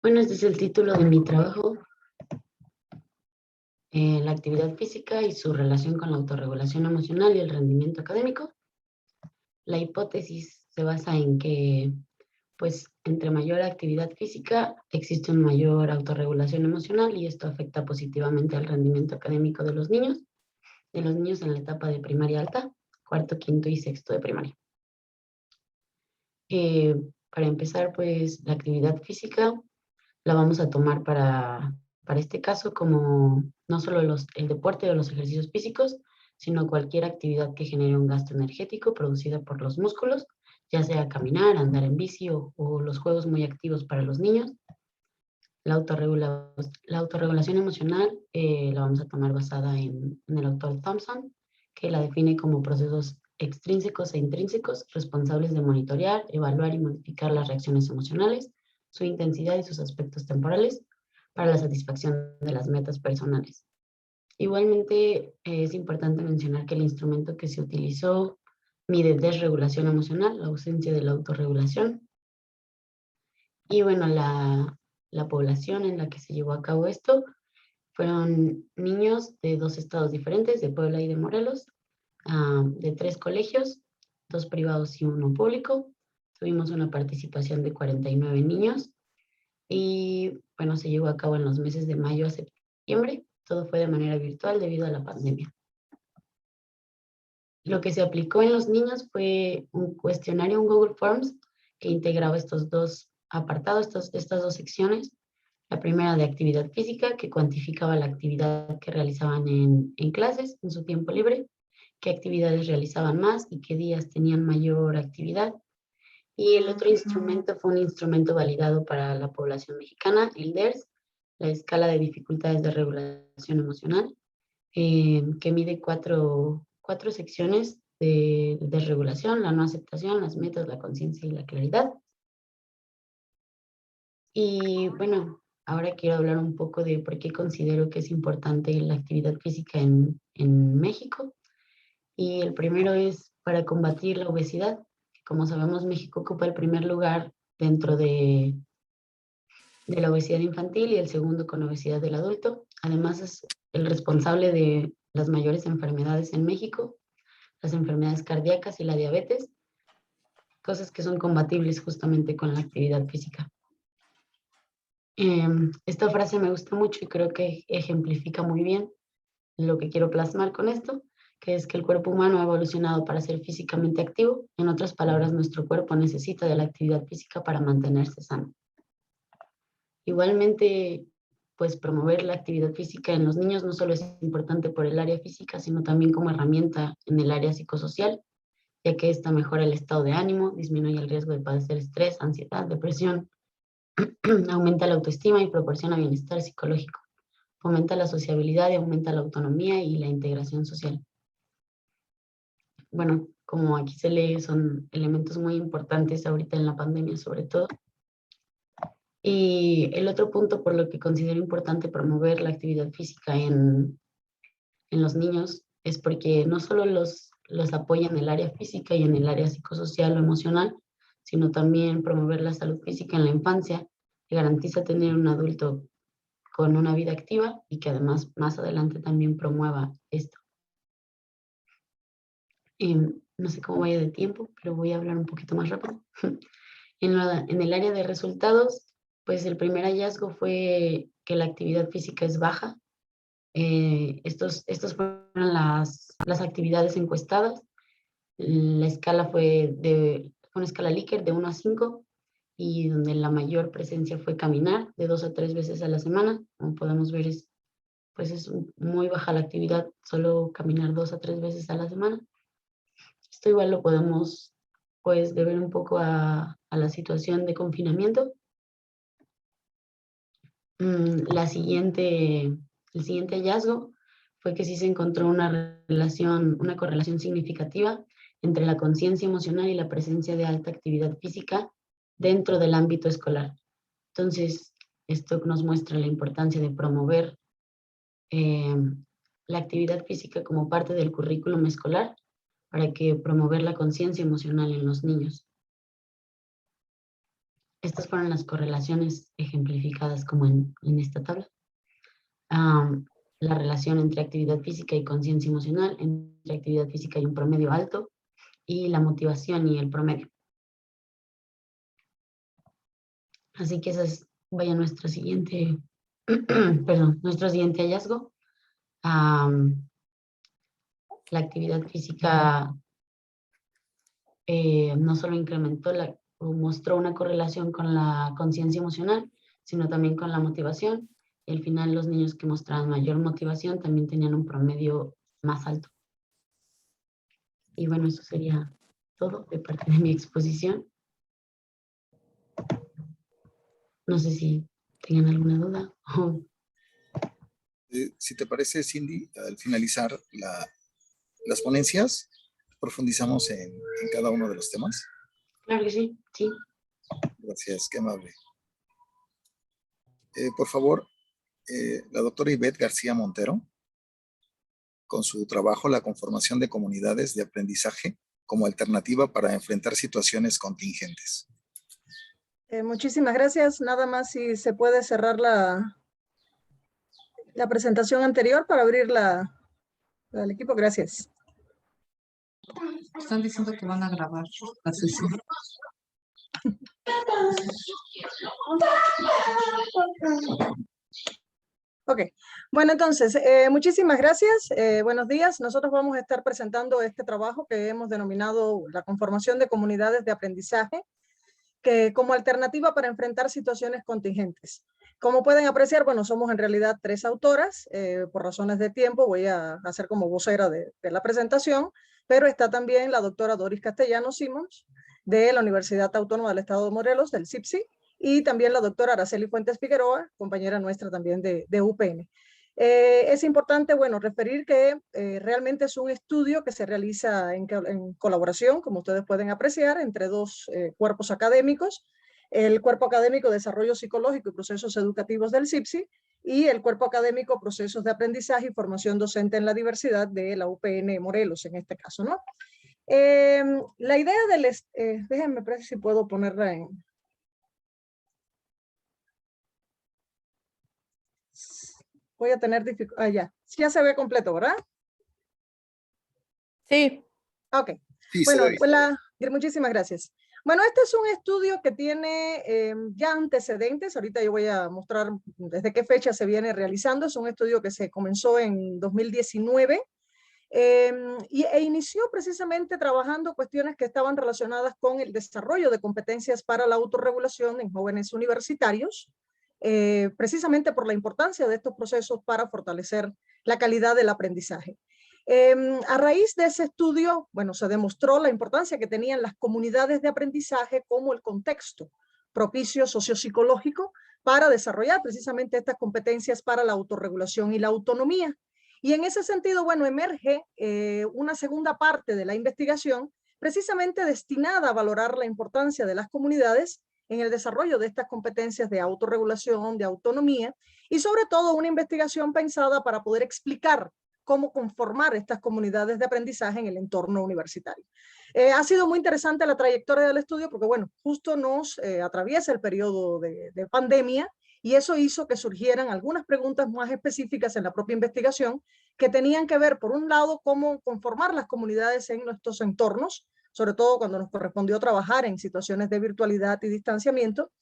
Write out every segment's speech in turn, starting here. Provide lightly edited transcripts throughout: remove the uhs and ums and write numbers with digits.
Bueno, este es el título de mi trabajo, la actividad física y su relación con la autorregulación emocional y el rendimiento académico. La hipótesis se basa en que, pues, entre mayor actividad física existe una mayor autorregulación emocional y esto afecta positivamente al rendimiento académico de los niños en la etapa de primaria alta, cuarto, quinto y sexto de primaria. Eh, para empezar, pues, la actividad física la vamos a tomar para este caso como no solo el deporte o los ejercicios físicos, sino cualquier actividad que genere un gasto energético producida por los músculos, ya sea caminar, andar en bici o los juegos muy activos para los niños. La autorregulación emocional la vamos a tomar basada en el autor Thompson, que la define como procesos extrínsecos e intrínsecos responsables de monitorear, evaluar y modificar las reacciones emocionales, su intensidad y sus aspectos temporales para la satisfacción de las metas personales. Igualmente, es importante mencionar que el instrumento que se utilizó mide desregulación emocional, la ausencia de la autorregulación. Y bueno, la población en la que se llevó a cabo esto fueron niños de dos estados diferentes, de Puebla y de Morelos, de 3 colegios, 2 privados y 1 público. Tuvimos una participación de 49 niños y bueno, se llevó a cabo en los meses de mayo a septiembre. Todo fue de manera virtual debido a la pandemia. Lo que se aplicó en los niños fue un cuestionario, un Google Forms, que integraba estos dos apartados, estas dos secciones. La primera de actividad física, que cuantificaba la actividad que realizaban en clases, en su tiempo libre, qué actividades realizaban más y qué días tenían mayor actividad. Y el otro instrumento fue un instrumento validado para la población mexicana, el DERS, la escala de dificultades de regulación emocional, que mide cuatro secciones de desregulación: la no aceptación, las metas, la conciencia y la claridad. Y bueno, ahora quiero hablar un poco de por qué considero que es importante la actividad física en México. Y el primero es para combatir la obesidad. Como sabemos, México ocupa el primer lugar dentro de la obesidad infantil y el segundo con obesidad del adulto. Además, es el responsable de las mayores enfermedades en México, las enfermedades cardíacas y la diabetes, cosas que son combatibles justamente con la actividad física. Esta frase me gusta mucho y creo que ejemplifica muy bien lo que quiero plasmar con esto, que es que el cuerpo humano ha evolucionado para ser físicamente activo. En otras palabras, nuestro cuerpo necesita de la actividad física para mantenerse sano. Igualmente, pues promover la actividad física en los niños no solo es importante por el área física, sino también como herramienta en el área psicosocial, ya que esta mejora el estado de ánimo, disminuye el riesgo de padecer estrés, ansiedad, depresión, aumenta la autoestima y proporciona bienestar psicológico, fomenta la sociabilidad y aumenta la autonomía y la integración social. Bueno, como aquí se lee, son elementos muy importantes ahorita en la pandemia sobre todo. Y el otro punto por lo que considero importante promover la actividad física en los niños es porque no solo los apoya en el área física y en el área psicosocial o emocional, sino también promover la salud física en la infancia, que garantiza tener un adulto con una vida activa y que además más adelante también promueva esto. No sé cómo vaya de tiempo, pero voy a hablar un poquito más rápido. En el área de resultados, pues el primer hallazgo fue que la actividad física es baja. Estos fueron las actividades encuestadas. La escala fue una escala Likert de 1 a 5 y donde la mayor presencia fue caminar de 2 a 3 veces a la semana. Como podemos ver, pues es muy baja la actividad, solo caminar 2 a 3 veces a la semana. Esto igual lo podemos pues deber un poco a la situación de confinamiento. El siguiente hallazgo fue que sí se encontró una correlación significativa entre la conciencia emocional y la presencia de alta actividad física dentro del ámbito escolar. Entonces, esto nos muestra la importancia de promover la actividad física como parte del currículum escolar para que promover la conciencia emocional en los niños. estas fueron las correlaciones ejemplificadas como en esta tabla. La relación entre actividad física y conciencia emocional, entre actividad física y un promedio alto, y la motivación y el promedio. Así que esa es, vaya, nuestra siguiente, perdón, nuestro siguiente hallazgo. La actividad física no solo incrementó, o mostró una correlación con la conciencia emocional, sino también con la motivación. Y al final los niños que mostraban mayor motivación también tenían un promedio más alto. Y bueno, eso sería todo de parte de mi exposición. No sé si tengan alguna duda. Si te parece, Cindy, al finalizar las ponencias, profundizamos en cada uno de los temas. Claro que sí, sí. Gracias, qué amable. Por favor, la doctora Ivette García Montero, con su trabajo La conformación de comunidades de aprendizaje como alternativa para enfrentar situaciones contingentes. Muchísimas gracias. Nada más si se puede cerrar la presentación anterior para abrirla al equipo. Gracias. Están diciendo que van a grabar la sesión. Ok, bueno, entonces, muchísimas gracias. Buenos días. Nosotros vamos a estar presentando este trabajo que hemos denominado la conformación de comunidades de aprendizaje, que como alternativa para enfrentar situaciones contingentes. Como pueden apreciar, bueno, somos en realidad 3 autoras. Por razones de tiempo voy a hacer como vocera de la presentación, pero está también la doctora Doris Castellanos Simons, de la Universidad Autónoma del Estado de Morelos, del CIPSI, y también la doctora Araceli Fuentes Figueroa, compañera nuestra también de UPN. Es importante, bueno, referir que realmente es un estudio que se realiza en colaboración, como ustedes pueden apreciar, entre 2 cuerpos académicos: el Cuerpo Académico de Desarrollo Psicológico y Procesos Educativos del CIPSI y el Cuerpo Académico Procesos de Aprendizaje y Formación Docente en la Diversidad de la UPN Morelos, en este caso, ¿no? La idea del... déjenme ver si puedo ponerla en... Voy a tener dificultad. Ya se ve completo, ¿verdad? Sí. Ok. Sí, bueno, pues muchísimas gracias. Bueno, este es un estudio que tiene ya antecedentes. Ahorita yo voy a mostrar desde qué fecha se viene realizando. Es un estudio que se comenzó en 2019 e inició precisamente trabajando cuestiones que estaban relacionadas con el desarrollo de competencias para la autorregulación en jóvenes universitarios, precisamente por la importancia de estos procesos para fortalecer la calidad del aprendizaje. A raíz de ese estudio, bueno, se demostró la importancia que tenían las comunidades de aprendizaje como el contexto propicio sociopsicológico para desarrollar precisamente estas competencias para la autorregulación y la autonomía. Y en ese sentido, bueno, emerge una segunda parte de la investigación precisamente destinada a valorar la importancia de las comunidades en el desarrollo de estas competencias de autorregulación, de autonomía, y sobre todo una investigación pensada para poder explicar cómo conformar estas comunidades de aprendizaje en el entorno universitario. Ha sido muy interesante la trayectoria del estudio porque, bueno, justo nos atraviesa el periodo de pandemia, y eso hizo que surgieran algunas preguntas más específicas en la propia investigación que tenían que ver, por un lado, cómo conformar las comunidades en nuestros entornos, sobre todo cuando nos correspondió trabajar en situaciones de virtualidad y distanciamiento.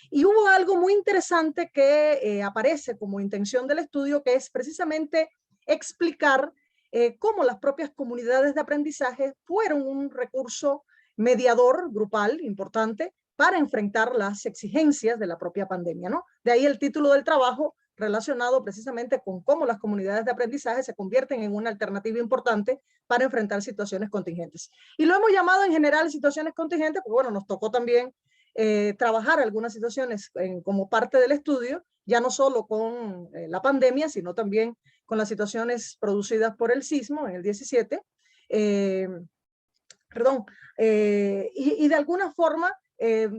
Y hubo algo muy interesante que aparece como intención del estudio, que es precisamente explicar cómo las propias comunidades de aprendizaje fueron un recurso mediador grupal importante para enfrentar las exigencias de la propia pandemia, ¿no? De ahí el título del trabajo, relacionado precisamente con cómo las comunidades de aprendizaje se convierten en una alternativa importante para enfrentar situaciones contingentes. Y lo hemos llamado en general situaciones contingentes, porque bueno, nos tocó también trabajar algunas situaciones como parte del estudio, ya no solo con la pandemia, sino también con las situaciones producidas por el sismo en el 17, y de alguna forma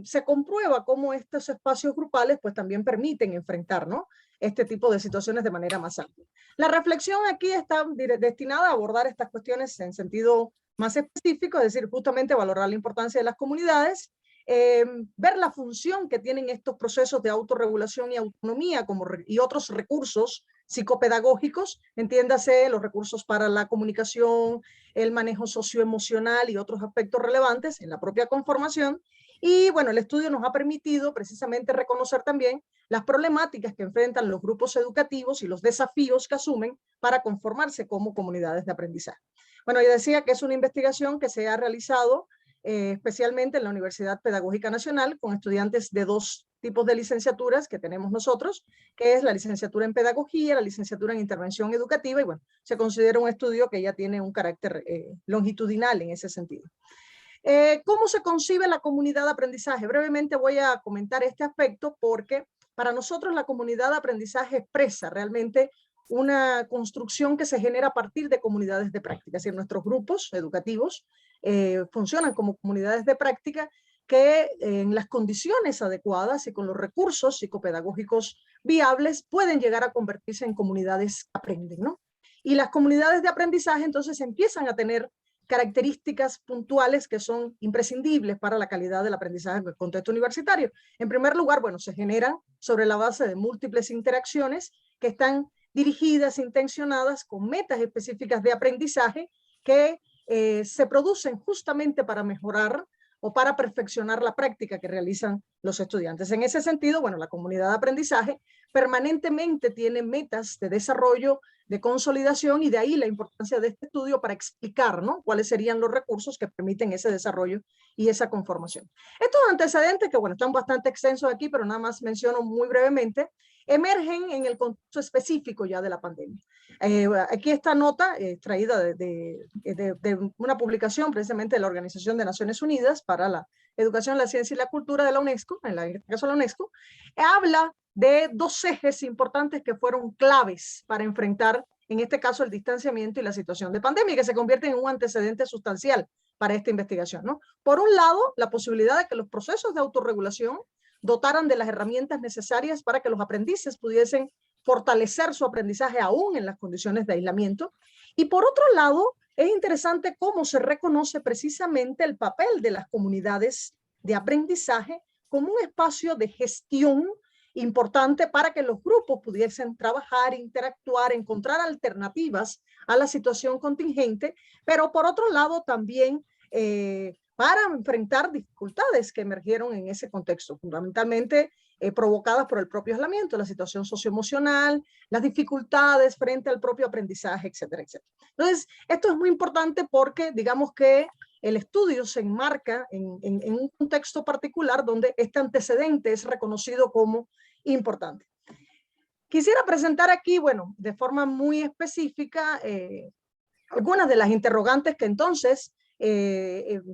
se comprueba cómo estos espacios grupales pues también permiten enfrentar, ¿no?, este tipo de situaciones de manera más amplia. La reflexión aquí está destinada a abordar estas cuestiones en sentido más específico, es decir, justamente valorar la importancia de las comunidades ver la función que tienen estos procesos de autorregulación y autonomía y otros recursos psicopedagógicos, entiéndase los recursos para la comunicación, el manejo socioemocional y otros aspectos relevantes en la propia conformación. Y bueno, el estudio nos ha permitido precisamente reconocer también las problemáticas que enfrentan los grupos educativos y los desafíos que asumen para conformarse como comunidades de aprendizaje. Bueno, yo decía que es una investigación que se ha realizado especialmente en la Universidad Pedagógica Nacional, con estudiantes de dos tipos de licenciaturas que tenemos nosotros, que es la licenciatura en Pedagogía, la licenciatura en Intervención Educativa, y bueno, se considera un estudio que ya tiene un carácter longitudinal en ese sentido. ¿Cómo se concibe la comunidad de aprendizaje? Brevemente voy a comentar este aspecto porque para nosotros la comunidad de aprendizaje expresa realmente una construcción que se genera a partir de comunidades de práctica. Es decir, nuestros grupos educativos funcionan como comunidades de práctica que en las condiciones adecuadas y con los recursos psicopedagógicos viables pueden llegar a convertirse en comunidades que aprenden, ¿no? Y las comunidades de aprendizaje entonces empiezan a tener características puntuales que son imprescindibles para la calidad del aprendizaje en el contexto universitario. En primer lugar, bueno, se generan sobre la base de múltiples interacciones que están dirigidas, intencionadas, con metas específicas de aprendizaje que se producen justamente para mejorar o para perfeccionar la práctica que realizan los estudiantes. En ese sentido, bueno, la comunidad de aprendizaje permanentemente tiene metas de desarrollo, de consolidación, y de ahí la importancia de este estudio para explicar, ¿no?, cuáles serían los recursos que permiten ese desarrollo y esa conformación. Estos antecedentes, que bueno, están bastante extensos aquí, pero nada más menciono muy brevemente, emergen en el contexto específico ya de la pandemia. Aquí esta nota traída de una publicación precisamente de la Organización de Naciones Unidas para la Educación, la Ciencia y la Cultura de la UNESCO, en este caso la UNESCO, habla de dos ejes importantes que fueron claves para enfrentar, en este caso, el distanciamiento y la situación de pandemia, que se convierten en un antecedente sustancial para esta investigación, ¿no? Por un lado, la posibilidad de que los procesos de autorregulación dotaran de las herramientas necesarias para que los aprendices pudiesen fortalecer su aprendizaje aún en las condiciones de aislamiento. Y por otro lado, es interesante cómo se reconoce precisamente el papel de las comunidades de aprendizaje como un espacio de gestión importante para que los grupos pudiesen trabajar, interactuar, encontrar alternativas a la situación contingente, pero por otro lado también para enfrentar dificultades que emergieron en ese contexto, fundamentalmente provocadas por el propio aislamiento, la situación socioemocional, las dificultades frente al propio aprendizaje, etcétera, etcétera. Entonces, esto es muy importante porque digamos que el estudio se enmarca en un contexto particular donde este antecedente es reconocido como importante. Quisiera presentar aquí, bueno, de forma muy específica, algunas de las interrogantes que entonces,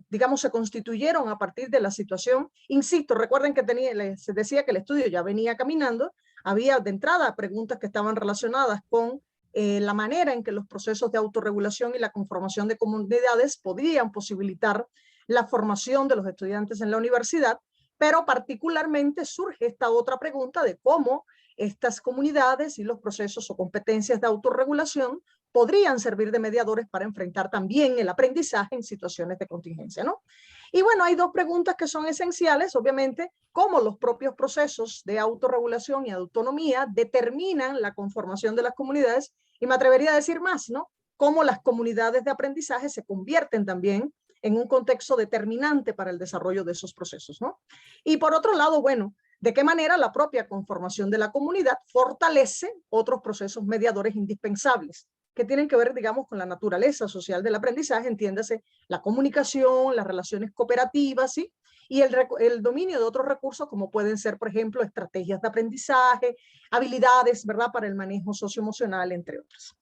digamos, se constituyeron a partir de la situación. Insisto, recuerden que se decía que el estudio ya venía caminando, había de entrada preguntas que estaban relacionadas con la manera en que los procesos de autorregulación y la conformación de comunidades podrían posibilitar la formación de los estudiantes en la universidad, pero particularmente surge esta otra pregunta de cómo estas comunidades y los procesos o competencias de autorregulación podrían servir de mediadores para enfrentar también el aprendizaje en situaciones de contingencia, ¿no? Y bueno, hay dos preguntas que son esenciales, obviamente, cómo los propios procesos de autorregulación y autonomía determinan la conformación de las comunidades, y me atrevería a decir más, ¿no?, cómo las comunidades de aprendizaje se convierten también en un contexto determinante para el desarrollo de esos procesos, ¿no? Y por otro lado, bueno, de qué manera la propia conformación de la comunidad fortalece otros procesos mediadores indispensables que tienen que ver, digamos, con la naturaleza social del aprendizaje, entiéndase la comunicación, las relaciones cooperativas, ¿sí?, y el dominio de otros recursos como pueden ser, por ejemplo, estrategias de aprendizaje, habilidades, ¿verdad?, para el manejo socioemocional, entre otras.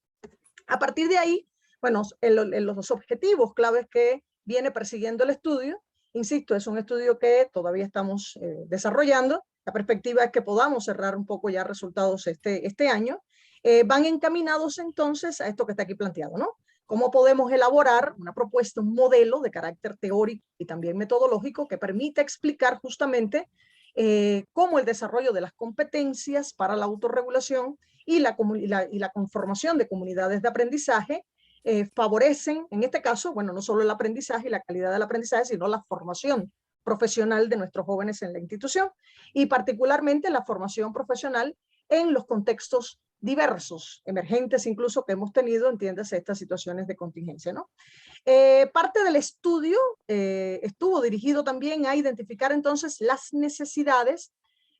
A partir de ahí, bueno, los objetivos claves que viene persiguiendo el estudio, insisto, es un estudio que todavía estamos desarrollando. La perspectiva es que podamos cerrar un poco ya resultados este año. Van encaminados entonces a esto que está aquí planteado, ¿no? ¿Cómo podemos elaborar una propuesta, un modelo de carácter teórico y también metodológico que permita explicar justamente cómo el desarrollo de las competencias para la autorregulación y la conformación de comunidades de aprendizaje favorecen, en este caso, bueno, no solo el aprendizaje y la calidad del aprendizaje, sino la formación profesional de nuestros jóvenes en la institución y particularmente la formación profesional en los contextos diversos, emergentes incluso, que hemos tenido, entiéndase, estas situaciones de contingencia, ¿no? Parte del estudio estuvo dirigido también a identificar entonces las necesidades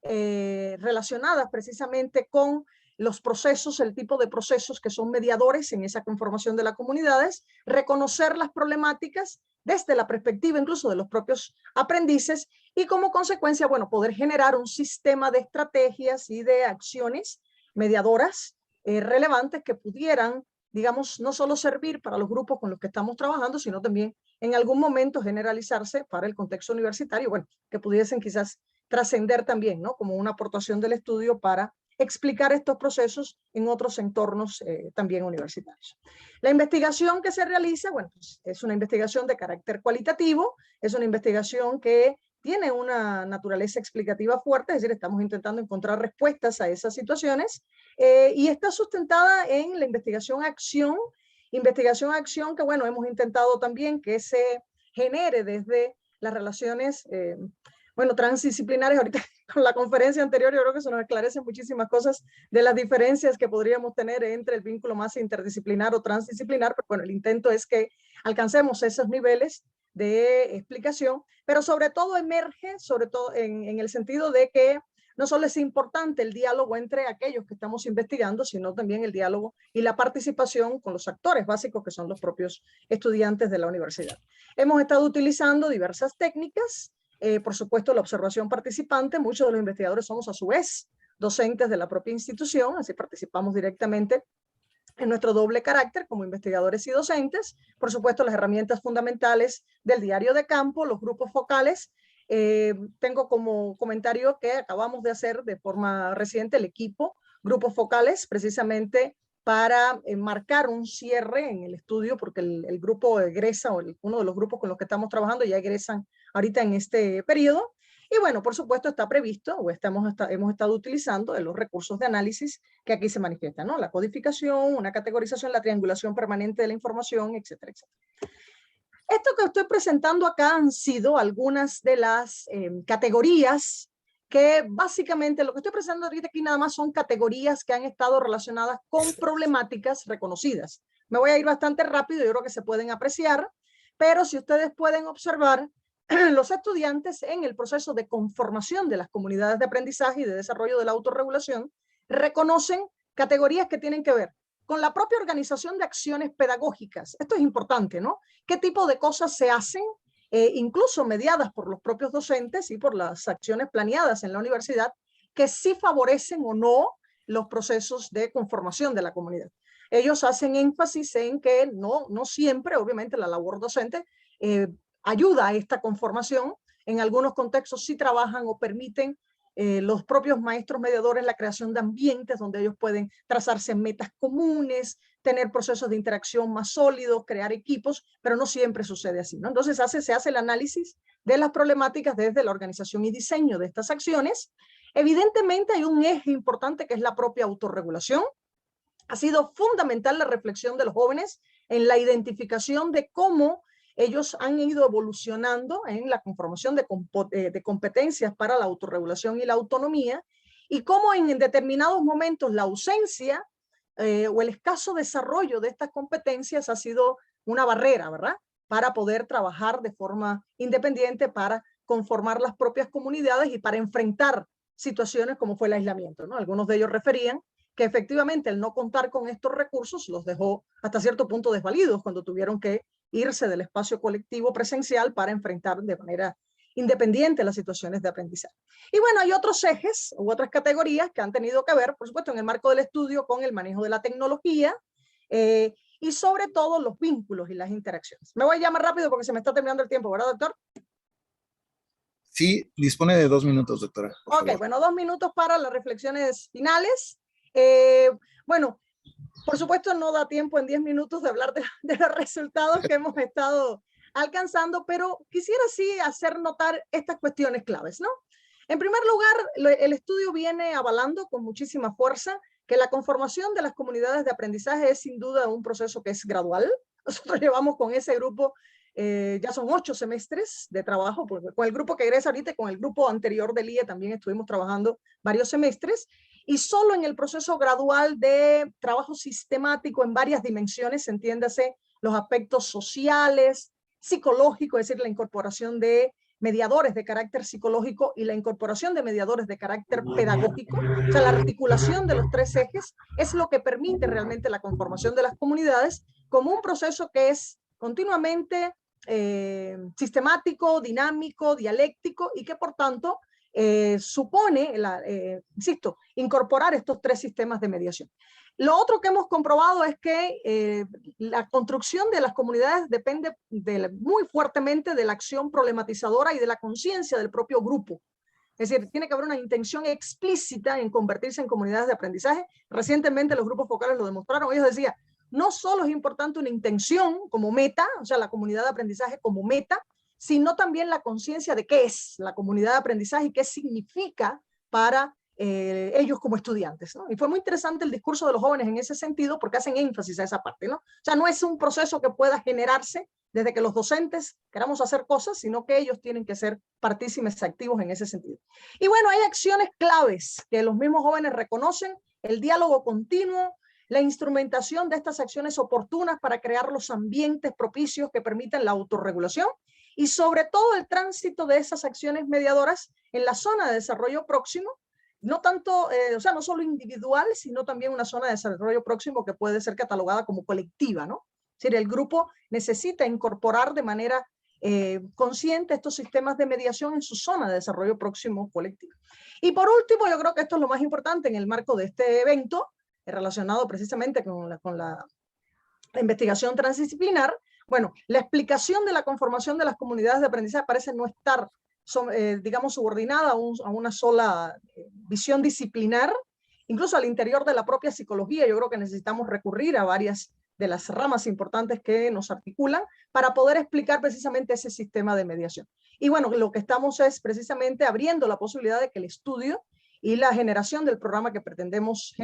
relacionadas precisamente con los procesos, el tipo de procesos que son mediadores en esa conformación de las comunidades, reconocer las problemáticas desde la perspectiva incluso de los propios aprendices y como consecuencia, bueno, poder generar un sistema de estrategias y de acciones mediadoras relevantes que pudieran, digamos, no solo servir para los grupos con los que estamos trabajando, sino también en algún momento generalizarse para el contexto universitario, bueno, que pudiesen quizás trascender también, ¿no? Como una aportación del estudio para explicar estos procesos en otros entornos también universitarios. La investigación que se realiza, bueno, pues es una investigación de carácter cualitativo, es una investigación que tiene una naturaleza explicativa fuerte, es decir, estamos intentando encontrar respuestas a esas situaciones y está sustentada en la investigación-acción que, bueno, hemos intentado también que se genere desde las relaciones bueno, transdisciplinares. Ahorita con la conferencia anterior yo creo que se nos esclarecen muchísimas cosas de las diferencias que podríamos tener entre el vínculo más interdisciplinar o transdisciplinar, pero bueno, el intento es que alcancemos esos niveles de explicación, pero sobre todo emerge, sobre todo en el sentido de que no solo es importante el diálogo entre aquellos que estamos investigando, sino también el diálogo y la participación con los actores básicos que son los propios estudiantes de la universidad. Hemos estado utilizando diversas técnicas, por supuesto la observación participante, muchos de los investigadores somos a su vez docentes de la propia institución, así participamos directamente en nuestro doble carácter como investigadores y docentes, por supuesto las herramientas fundamentales del diario de campo, los grupos focales. Tengo como comentario que acabamos de hacer de forma reciente el equipo, grupos focales, precisamente para marcar un cierre en el estudio, porque el grupo egresa, o uno de los grupos con los que estamos trabajando ya egresan ahorita en este periodo. Y bueno, por supuesto está previsto, o hemos estado utilizando los recursos de análisis que aquí se manifiestan, ¿no? La codificación, una categorización, la triangulación permanente de la información, etcétera, etcétera. Esto que estoy presentando acá han sido algunas de las categorías que básicamente lo que estoy presentando ahorita aquí nada más son categorías que han estado relacionadas con problemáticas reconocidas. Me voy a ir bastante rápido, yo creo que se pueden apreciar, pero si ustedes pueden observar, los estudiantes en el proceso de conformación de las comunidades de aprendizaje y de desarrollo de la autorregulación reconocen categorías que tienen que ver con la propia organización de acciones pedagógicas. Esto es importante, ¿no? ¿Qué tipo de cosas se hacen, incluso mediadas por los propios docentes y por las acciones planeadas en la universidad, que sí favorecen o no los procesos de conformación de la comunidad? Ellos hacen énfasis en que no siempre, obviamente, la labor docente ayuda a esta conformación. En algunos contextos sí trabajan o permiten los propios maestros mediadores la creación de ambientes donde ellos pueden trazarse metas comunes, tener procesos de interacción más sólidos, crear equipos, pero no siempre sucede así, ¿no? Entonces se hace el análisis de las problemáticas desde la organización y diseño de estas acciones. Evidentemente hay un eje importante que es la propia autorregulación. Ha sido fundamental la reflexión de los jóvenes en la identificación de cómo ellos han ido evolucionando en la conformación de competencias para la autorregulación y la autonomía, y cómo en determinados momentos la ausencia o el escaso desarrollo de estas competencias ha sido una barrera, ¿verdad?, para poder trabajar de forma independiente, para conformar las propias comunidades y para enfrentar situaciones como fue el aislamiento, ¿no? Algunos de ellos referían que efectivamente el no contar con estos recursos los dejó hasta cierto punto desvalidos cuando tuvieron que irse del espacio colectivo presencial para enfrentar de manera independiente las situaciones de aprendizaje. Y bueno, hay otros ejes u otras categorías que han tenido que ver, por supuesto, en el marco del estudio con el manejo de la tecnología y sobre todo los vínculos y las interacciones. Me voy ya más rápido porque se me está terminando el tiempo, ¿verdad, doctor? Sí, dispone de 2 minutos, doctora. Ok, bueno, 2 minutos para las reflexiones finales. Bueno, por supuesto no da tiempo en 10 minutos de hablar de los resultados que hemos estado alcanzando, pero quisiera sí hacer notar estas cuestiones claves, ¿no? En primer lugar, el estudio viene avalando con muchísima fuerza que la conformación de las comunidades de aprendizaje es sin duda un proceso que es gradual. Nosotros llevamos con ese grupo ya son 8 semestres de trabajo, porque con el grupo que egresa ahorita y con el grupo anterior del IE también estuvimos trabajando varios semestres, y solo en el proceso gradual de trabajo sistemático en varias dimensiones, entiéndase los aspectos sociales, psicológicos, es decir, la incorporación de mediadores de carácter psicológico y la incorporación de mediadores de carácter pedagógico, o sea, la articulación de los 3 ejes es lo que permite realmente la conformación de las comunidades como un proceso que es continuamente sistemático, dinámico, dialéctico y que por tanto supone, insisto, incorporar estos 3 sistemas de mediación. Lo otro que hemos comprobado es que la construcción de las comunidades depende muy fuertemente de la acción problematizadora y de la conciencia del propio grupo. Es decir, tiene que haber una intención explícita en convertirse en comunidades de aprendizaje. Recientemente los grupos focales lo demostraron. Ellos decían, no solo es importante una intención como meta, o sea, la comunidad de aprendizaje como meta, sino también la conciencia de qué es la comunidad de aprendizaje y qué significa para ellos como estudiantes, ¿no? Y fue muy interesante el discurso de los jóvenes en ese sentido porque hacen énfasis a esa parte, ¿no? O sea, no es un proceso que pueda generarse desde que los docentes queramos hacer cosas, sino que ellos tienen que ser partícipes activos en ese sentido. Y bueno, hay acciones claves que los mismos jóvenes reconocen, el diálogo continuo, la instrumentación de estas acciones oportunas para crear los ambientes propicios que permitan la autorregulación y sobre todo el tránsito de esas acciones mediadoras en la zona de desarrollo próximo, no tanto, o sea, no solo individual, sino también una zona de desarrollo próximo que puede ser catalogada como colectiva, ¿no? Es decir, el grupo necesita incorporar de manera consciente estos sistemas de mediación en su zona de desarrollo próximo colectivo. Y por último, yo creo que esto es lo más importante en el marco de este evento, relacionado precisamente con la investigación transdisciplinar. Bueno, la explicación de la conformación de las comunidades de aprendizaje parece no estar, digamos, subordinada a una sola visión disciplinar, incluso al interior de la propia psicología. Yo creo que necesitamos recurrir a varias de las ramas importantes que nos articulan para poder explicar precisamente ese sistema de mediación. Y bueno, lo que estamos es precisamente abriendo la posibilidad de que el estudio y la generación del programa que pretendemos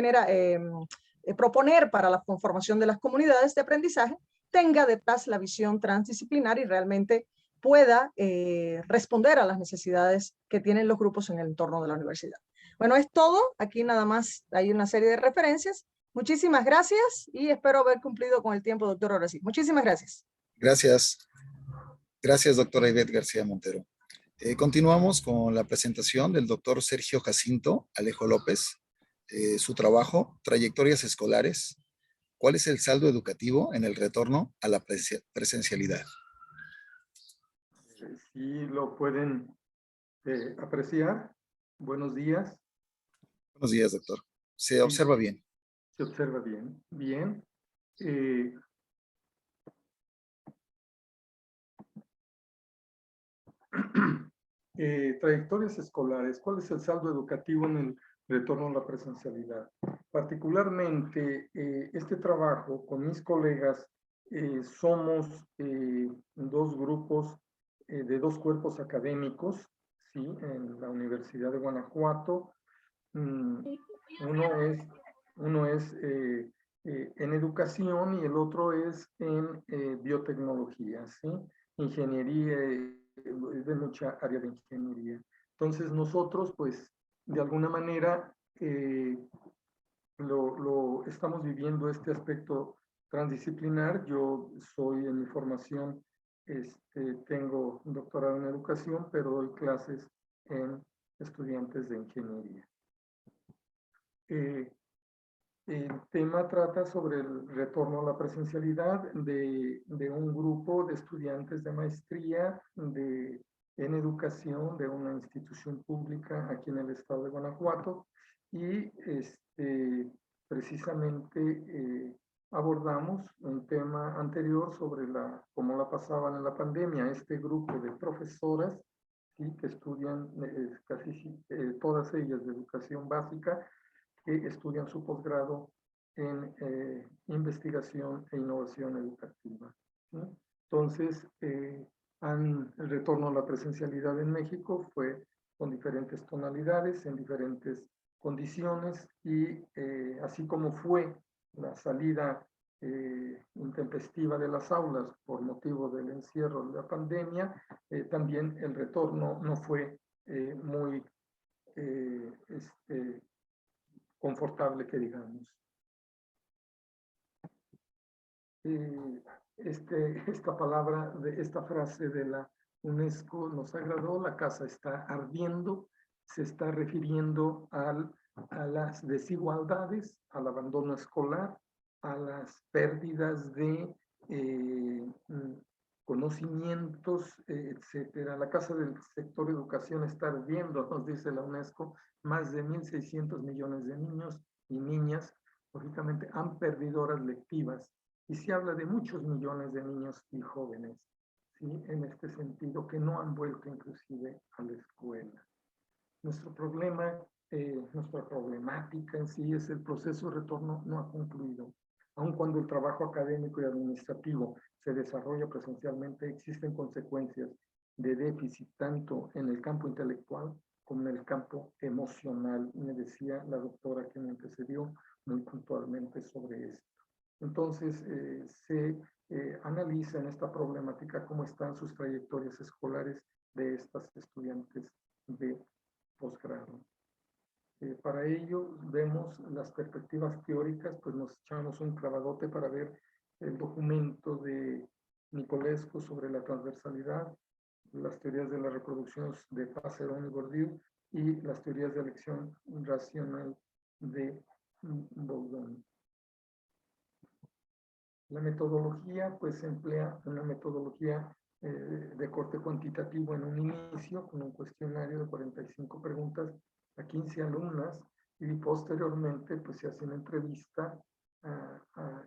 proponer para la conformación de las comunidades de aprendizaje tenga detrás la visión transdisciplinar y realmente pueda responder a las necesidades que tienen los grupos en el entorno de la universidad. Bueno, es todo. Aquí nada más hay una serie de referencias. Muchísimas gracias y espero haber cumplido con el tiempo, doctor. Ahora sí. Muchísimas gracias. Gracias. Gracias, doctora Ivette García Montero. Continuamos con la presentación del doctor Sergio Jacinto Alejo López. Su trabajo, trayectorias escolares. ¿Cuál es el saldo educativo en el retorno a la presencialidad? Sí, lo pueden apreciar. Buenos días. Buenos días, doctor. Se observa bien. Se observa bien. Bien. Trayectorias escolares. ¿Cuál es el saldo educativo en el retorno a la presencialidad? Particularmente, este trabajo con mis colegas, somos 2 grupos de 2 cuerpos académicos, ¿sí? En la Universidad de Guanajuato. Uno es en educación y el otro es en biotecnología, ¿sí? Ingeniería, de mucha área de ingeniería. Entonces nosotros, pues, de alguna manera, lo estamos viviendo este aspecto transdisciplinar. Yo soy en mi formación, tengo un doctorado en educación, pero doy clases en estudiantes de ingeniería. El tema trata sobre el retorno a la presencialidad de un grupo de estudiantes de maestría en educación de una institución pública aquí en el estado de Guanajuato y precisamente abordamos un tema anterior sobre cómo la pasaban en la pandemia. Este grupo de profesoras, ¿sí? Que estudian casi todas ellas de educación básica, que estudian su posgrado en investigación e innovación educativa, ¿no? Entonces, el retorno a la presencialidad en México fue con diferentes tonalidades, en diferentes condiciones, y así como fue la salida intempestiva de las aulas por motivo del encierro de la pandemia, también el retorno no fue muy confortable, que digamos. Esta frase de la UNESCO nos agradó: la casa está ardiendo, se está refiriendo a las desigualdades, al abandono escolar, a las pérdidas de conocimientos, etcétera. La casa del sector educación está ardiendo, nos dice la UNESCO. Más de 1.600 millones de niños y niñas, lógicamente, han perdido horas lectivas. Y se habla de muchos millones de niños y jóvenes, ¿sí?, en este sentido, que no han vuelto inclusive a la escuela. Nuestro problema, nuestra problemática en sí es el proceso de retorno no ha concluido. Aun cuando el trabajo académico y administrativo se desarrolla presencialmente, existen consecuencias de déficit tanto en el campo intelectual como en el campo emocional. Me decía la doctora que me antecedió muy puntualmente sobre esto. Entonces, se analiza en esta problemática cómo están sus trayectorias escolares de estas estudiantes de posgrado. Para ello, vemos las perspectivas teóricas, pues nos echamos un clavadote para ver el documento de Nicolescu sobre la transversalidad, las teorías de la reproducción de Passerón y Bourdieu y las teorías de elección racional de Bourdieu. La metodología, pues, emplea una metodología de corte cuantitativo en un inicio, con un cuestionario de 45 preguntas a 15 alumnas, y posteriormente, pues, se hace una entrevista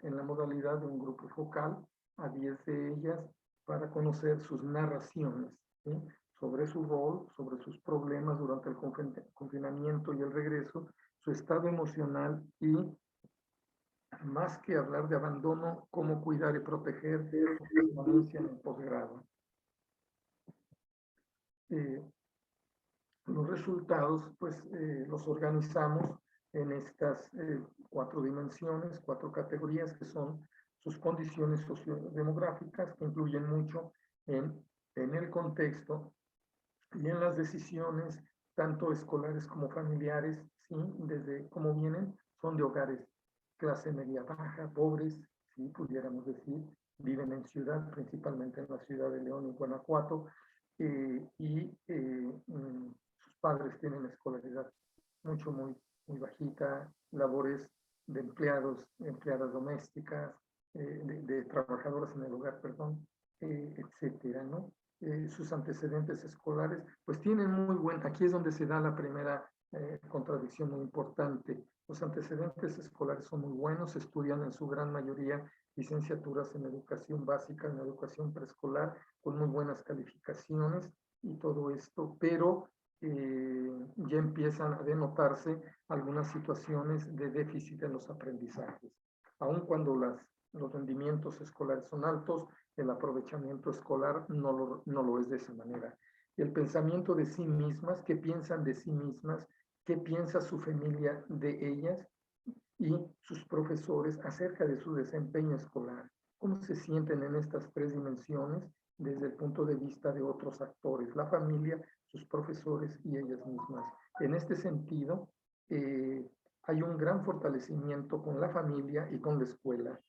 en la modalidad de un grupo focal a 10 de ellas para conocer sus narraciones, ¿sí?, sobre su rol, sobre sus problemas durante el confinamiento y el regreso, su estado emocional y, más que hablar de abandono, cómo cuidar y proteger su permanencia en el posgrado. Los resultados, pues, los organizamos en estas 4 dimensiones, 4 categorías, que son sus condiciones sociodemográficas, que incluyen mucho en el contexto y en las decisiones, tanto escolares como familiares, ¿sí?, desde cómo vienen, son de hogares clase media baja, pobres, si pudiéramos decir, viven en ciudad, principalmente en la ciudad de León y Guanajuato, y sus padres tienen escolaridad muy bajita, labores de empleados, empleadas domésticas, de trabajadoras en el hogar, perdón, etcétera, ¿no? Sus antecedentes escolares, pues tienen aquí es donde se da la primera contradicción muy importante. Los antecedentes escolares son muy buenos, estudian en su gran mayoría licenciaturas en educación básica, en educación preescolar, con muy buenas calificaciones y todo esto, pero ya empiezan a denotarse algunas situaciones de déficit en los aprendizajes. Aun cuando los rendimientos escolares son altos, el aprovechamiento escolar no lo es de esa manera. Y el pensamiento de sí mismas, qué piensan de sí mismas, qué piensa su familia de ellas y sus profesores acerca de su desempeño escolar, cómo se sienten en estas 3 dimensiones desde el punto de vista de otros actores, la familia, sus profesores y ellas mismas. En este sentido, hay un gran fortalecimiento con la familia y con la escuela.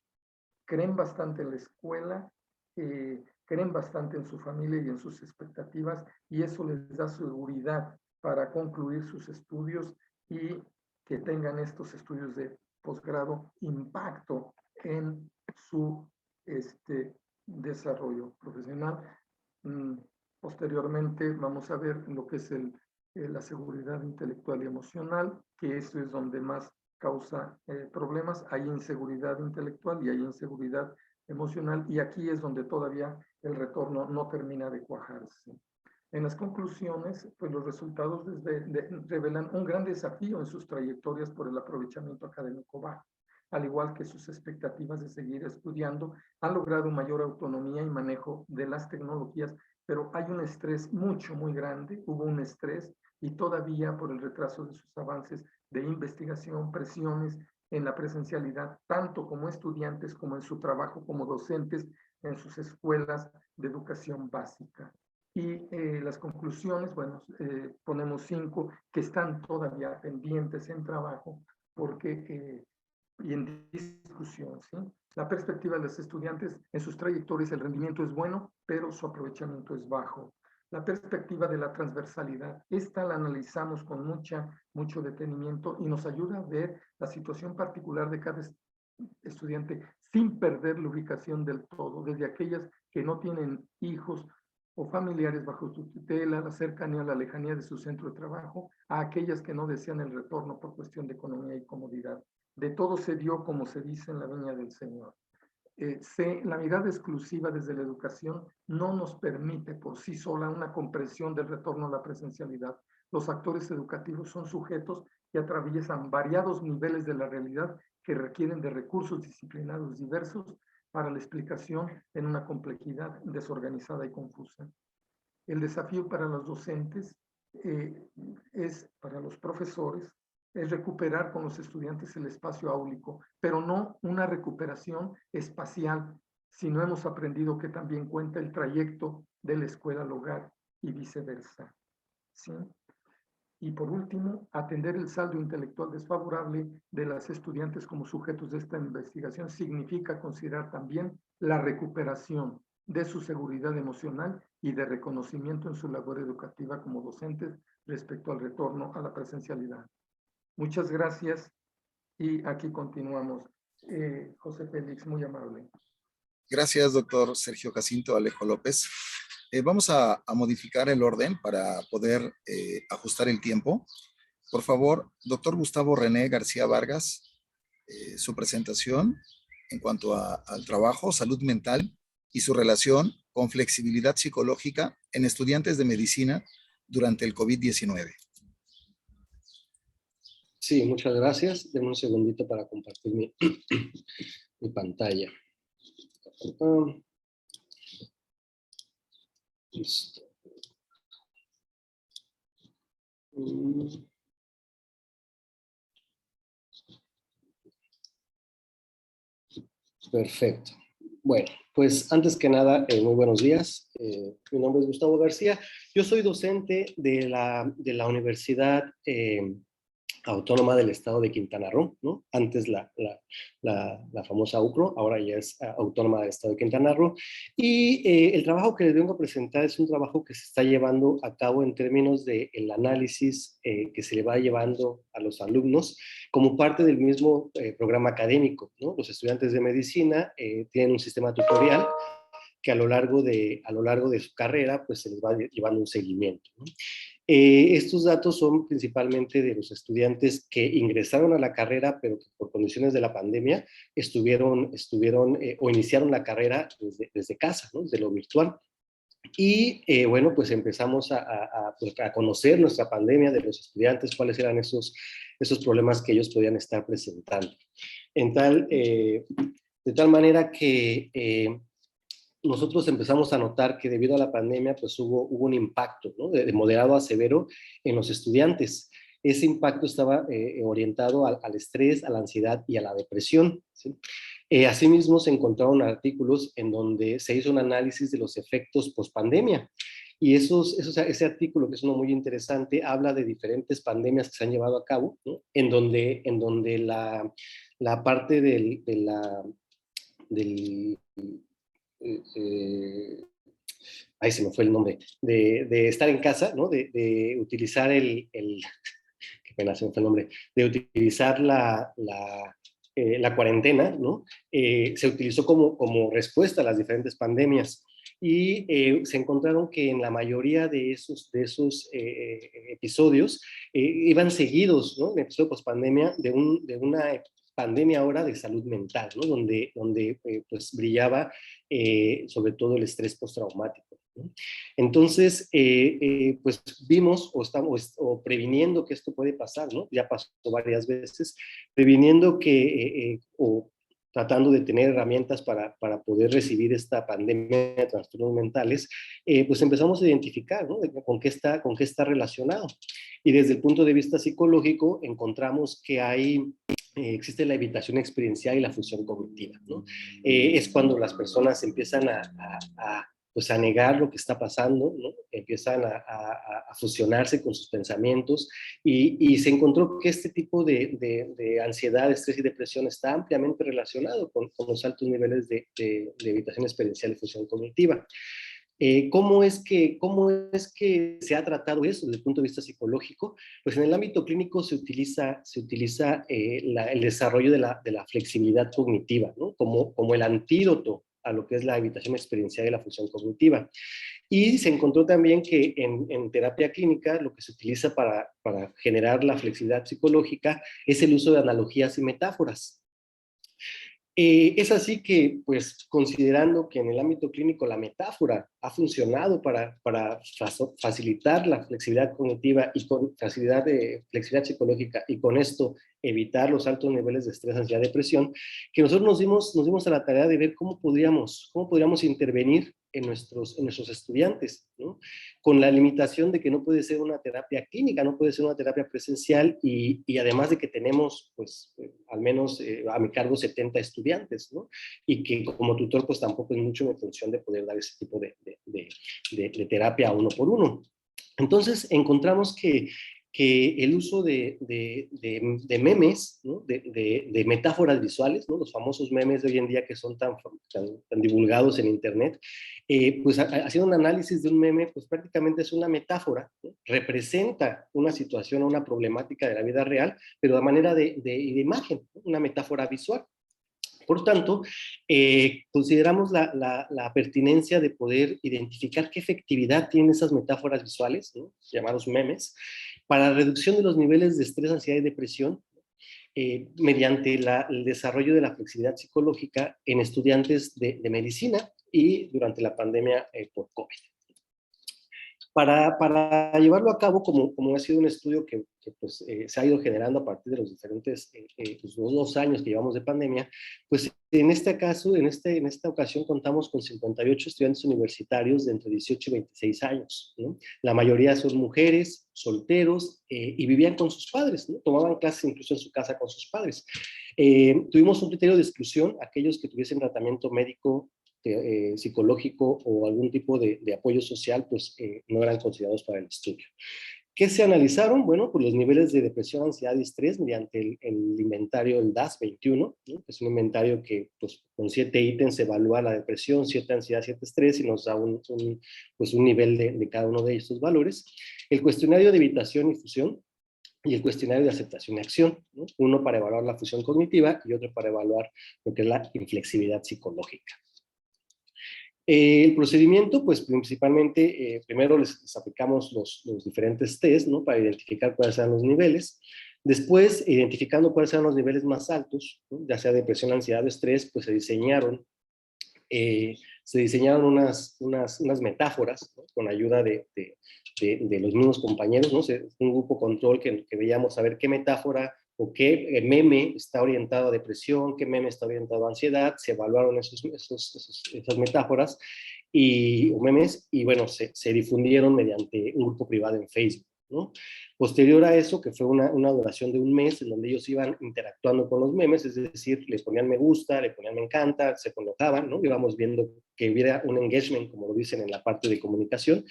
Creen bastante en la escuela, creen bastante en su familia y en sus expectativas, y eso les da seguridad para concluir sus estudios y que tengan estos estudios de posgrado impacto en su desarrollo profesional. Posteriormente vamos a ver lo que es la seguridad intelectual y emocional, que eso es donde más causa problemas. Hay inseguridad intelectual y hay inseguridad emocional, y aquí es donde todavía el retorno no termina de cuajarse. En las conclusiones, pues los resultados revelan un gran desafío en sus trayectorias por el aprovechamiento académico bajo. Al igual que sus expectativas de seguir estudiando, han logrado mayor autonomía y manejo de las tecnologías, pero hay un estrés muy grande, hubo un estrés, y todavía por el retraso de sus avances de investigación, presiones en la presencialidad, tanto como estudiantes como en su trabajo como docentes en sus escuelas de educación básica. Y las conclusiones, bueno, ponemos 5 que están todavía pendientes en trabajo porque, y en discusión, ¿sí? La perspectiva de los estudiantes en sus trayectorias, el rendimiento es bueno, pero su aprovechamiento es bajo. La perspectiva de la transversalidad, esta la analizamos con mucho detenimiento y nos ayuda a ver la situación particular de cada estudiante sin perder la ubicación del todo, desde aquellas que no tienen hijos o familiares bajo su tutela, la cercanía, la lejanía de su centro de trabajo, a aquellas que no desean el retorno por cuestión de economía y comodidad. De todo se dio, como se dice en la viña del Señor. La mirada exclusiva desde la educación no nos permite por sí sola una comprensión del retorno a la presencialidad. Los actores educativos son sujetos que atraviesan variados niveles de la realidad que requieren de recursos disciplinados diversos para la explicación en una complejidad desorganizada y confusa. El desafío para los docentes para los profesores, es recuperar con los estudiantes el espacio áulico, pero no una recuperación espacial, sino hemos aprendido que también cuenta el trayecto de la escuela al hogar y viceversa. ¿Sí? Y por último, atender el saldo intelectual desfavorable de las estudiantes como sujetos de esta investigación significa considerar también la recuperación de su seguridad emocional y de reconocimiento en su labor educativa como docentes respecto al retorno a la presencialidad. Muchas gracias y aquí continuamos. José Félix, muy amable. Gracias, doctor Sergio Jacinto Alejo López. Vamos a modificar el orden para poder ajustar el tiempo. Por favor, doctor Gustavo René García Vargas, su presentación en cuanto al trabajo, salud mental y su relación con flexibilidad psicológica en estudiantes de medicina durante el COVID-19. Sí, muchas gracias. Denme un segundito para compartir mi pantalla. Listo. Perfecto. Bueno, pues antes que nada, muy buenos días. Mi nombre es Gustavo García. Yo soy docente de la Universidad Autónoma del Estado de Quintana Roo, ¿no? Antes la famosa UCRO, ahora ya es Autónoma del Estado de Quintana Roo. Y el trabajo que les vengo a presentar es un trabajo que se está llevando a cabo en términos del análisis que se le va llevando a los alumnos como parte del mismo programa académico, ¿no? Los estudiantes de medicina tienen un sistema tutorial que a lo largo de su carrera pues se les va llevando un seguimiento, ¿no? Estos datos son principalmente de los estudiantes que ingresaron a la carrera, pero que por condiciones de la pandemia estuvieron o iniciaron la carrera desde casa, ¿no? Desde lo virtual. Y bueno, pues empezamos a conocer nuestra pandemia de los estudiantes, cuáles eran esos problemas que ellos podían estar presentando. De tal manera que nosotros empezamos a notar que debido a la pandemia pues hubo un impacto, ¿no? de moderado a severo en los estudiantes. Ese impacto estaba orientado al estrés, a la ansiedad y a la depresión, ¿sí? Asimismo se encontraron artículos en donde se hizo un análisis de los efectos post-pandemia. Y ese artículo, que es uno muy interesante, habla de diferentes pandemias que se han llevado a cabo, ¿no? en donde la parte ahí se me fue el nombre, de estar en casa, ¿no? de utilizar qué pena, se me fue el nombre, de utilizar la cuarentena, ¿no? Se utilizó como respuesta a las diferentes pandemias. Y se encontraron que en la mayoría de esos episodios iban seguidos, ¿no? En el episodio post-pandemia de una pandemia ahora de salud mental, ¿no? Donde pues brillaba sobre todo el estrés postraumático, ¿no? Entonces, pues vimos o previniendo que esto puede pasar, ¿no? Ya pasó varias veces, previniendo o tratando de tener herramientas para poder recibir esta pandemia de trastornos mentales, pues empezamos a identificar, ¿no? con qué está relacionado. Y desde el punto de vista psicológico encontramos que hay existe la evitación experiencial y la fusión cognitiva, ¿no? Es cuando las personas empiezan pues a negar lo que está pasando, ¿no? Empiezan a fusionarse con sus pensamientos y se encontró que este tipo de ansiedad, estrés y depresión está ampliamente relacionado con los altos niveles de evitación experiencial y fusión cognitiva. ¿Cómo es que se ha tratado eso desde el punto de vista psicológico? Pues en el ámbito clínico se utiliza el desarrollo de la flexibilidad cognitiva, ¿no? Como el antídoto a lo que es la evitación experiencial y la función cognitiva. Y se encontró también que en terapia clínica lo que se utiliza para generar la flexibilidad psicológica es el uso de analogías y metáforas. Es así que, pues, considerando que en el ámbito clínico la metáfora ha funcionado para facilitar la flexibilidad cognitiva y con facilidad de flexibilidad psicológica y con esto evitar los altos niveles de estrés, ansiedad, depresión, que nosotros nos dimos a la tarea de ver cómo podríamos intervenir en nuestros estudiantes, ¿no? Con la limitación de que no puede ser una terapia clínica, no puede ser una terapia presencial y además de que tenemos, pues, al menos a mi cargo 70 estudiantes, ¿no? Y que como tutor, pues tampoco es mucho mi función de poder dar ese tipo de terapia uno por uno. Entonces encontramos que el uso de memes, ¿no? de metáforas visuales, ¿no? Los famosos memes de hoy en día que son tan divulgados en internet, pues haciendo un análisis de un meme, pues prácticamente es una metáfora, ¿no? Representa una situación o una problemática de la vida real, pero de manera de imagen, ¿no? Una metáfora visual. Por tanto, consideramos la pertinencia de poder identificar qué efectividad tienen esas metáforas visuales, ¿no? Llamados memes, para la reducción de los niveles de estrés, ansiedad y depresión, mediante el desarrollo de la flexibilidad psicológica en estudiantes de medicina y durante la pandemia por COVID. Para llevarlo a cabo, como ha sido un estudio que pues, se ha ido generando a partir de los diferentes pues, los 2 años que llevamos de pandemia, pues en este caso, en esta ocasión contamos con 58 estudiantes universitarios de entre 18 y 26 años, ¿no? La mayoría son mujeres, solteros y vivían con sus padres, ¿no? Tomaban clases incluso en su casa con sus padres. Tuvimos un criterio de exclusión, aquellos que tuviesen tratamiento médico, psicológico o algún tipo de apoyo social, pues no eran considerados para el estudio. ¿Qué se analizaron? Bueno, pues los niveles de depresión, ansiedad y estrés mediante el inventario, el DAS-21, ¿no? Que es un inventario que pues, con 7 ítems evalúa la depresión, 7 ansiedad, 7 estrés y nos da un nivel de cada uno de estos valores. El cuestionario de evitación y fusión y el cuestionario de aceptación y acción, ¿no? Uno para evaluar la fusión cognitiva y otro para evaluar lo que es la inflexibilidad psicológica. El procedimiento, pues principalmente, primero les aplicamos los diferentes test, ¿no? Para identificar cuáles eran los niveles. Después, identificando cuáles eran los niveles más altos, ¿no? Ya sea depresión, ansiedad o estrés, pues se diseñaron unas metáforas, ¿no? Con ayuda de los mismos compañeros, ¿no? Un grupo control que veíamos a ver qué metáfora o qué meme está orientado a depresión, qué meme está orientado a ansiedad, se evaluaron esas metáforas o memes y bueno, se difundieron mediante un grupo privado en Facebook, ¿no? Posterior a eso, que fue una duración de 1 mes en donde ellos iban interactuando con los memes, es decir, le ponían me gusta, le ponían me encanta, se colocaban, ¿no? Íbamos viendo que hubiera un engagement, como lo dicen en la parte de comunicación,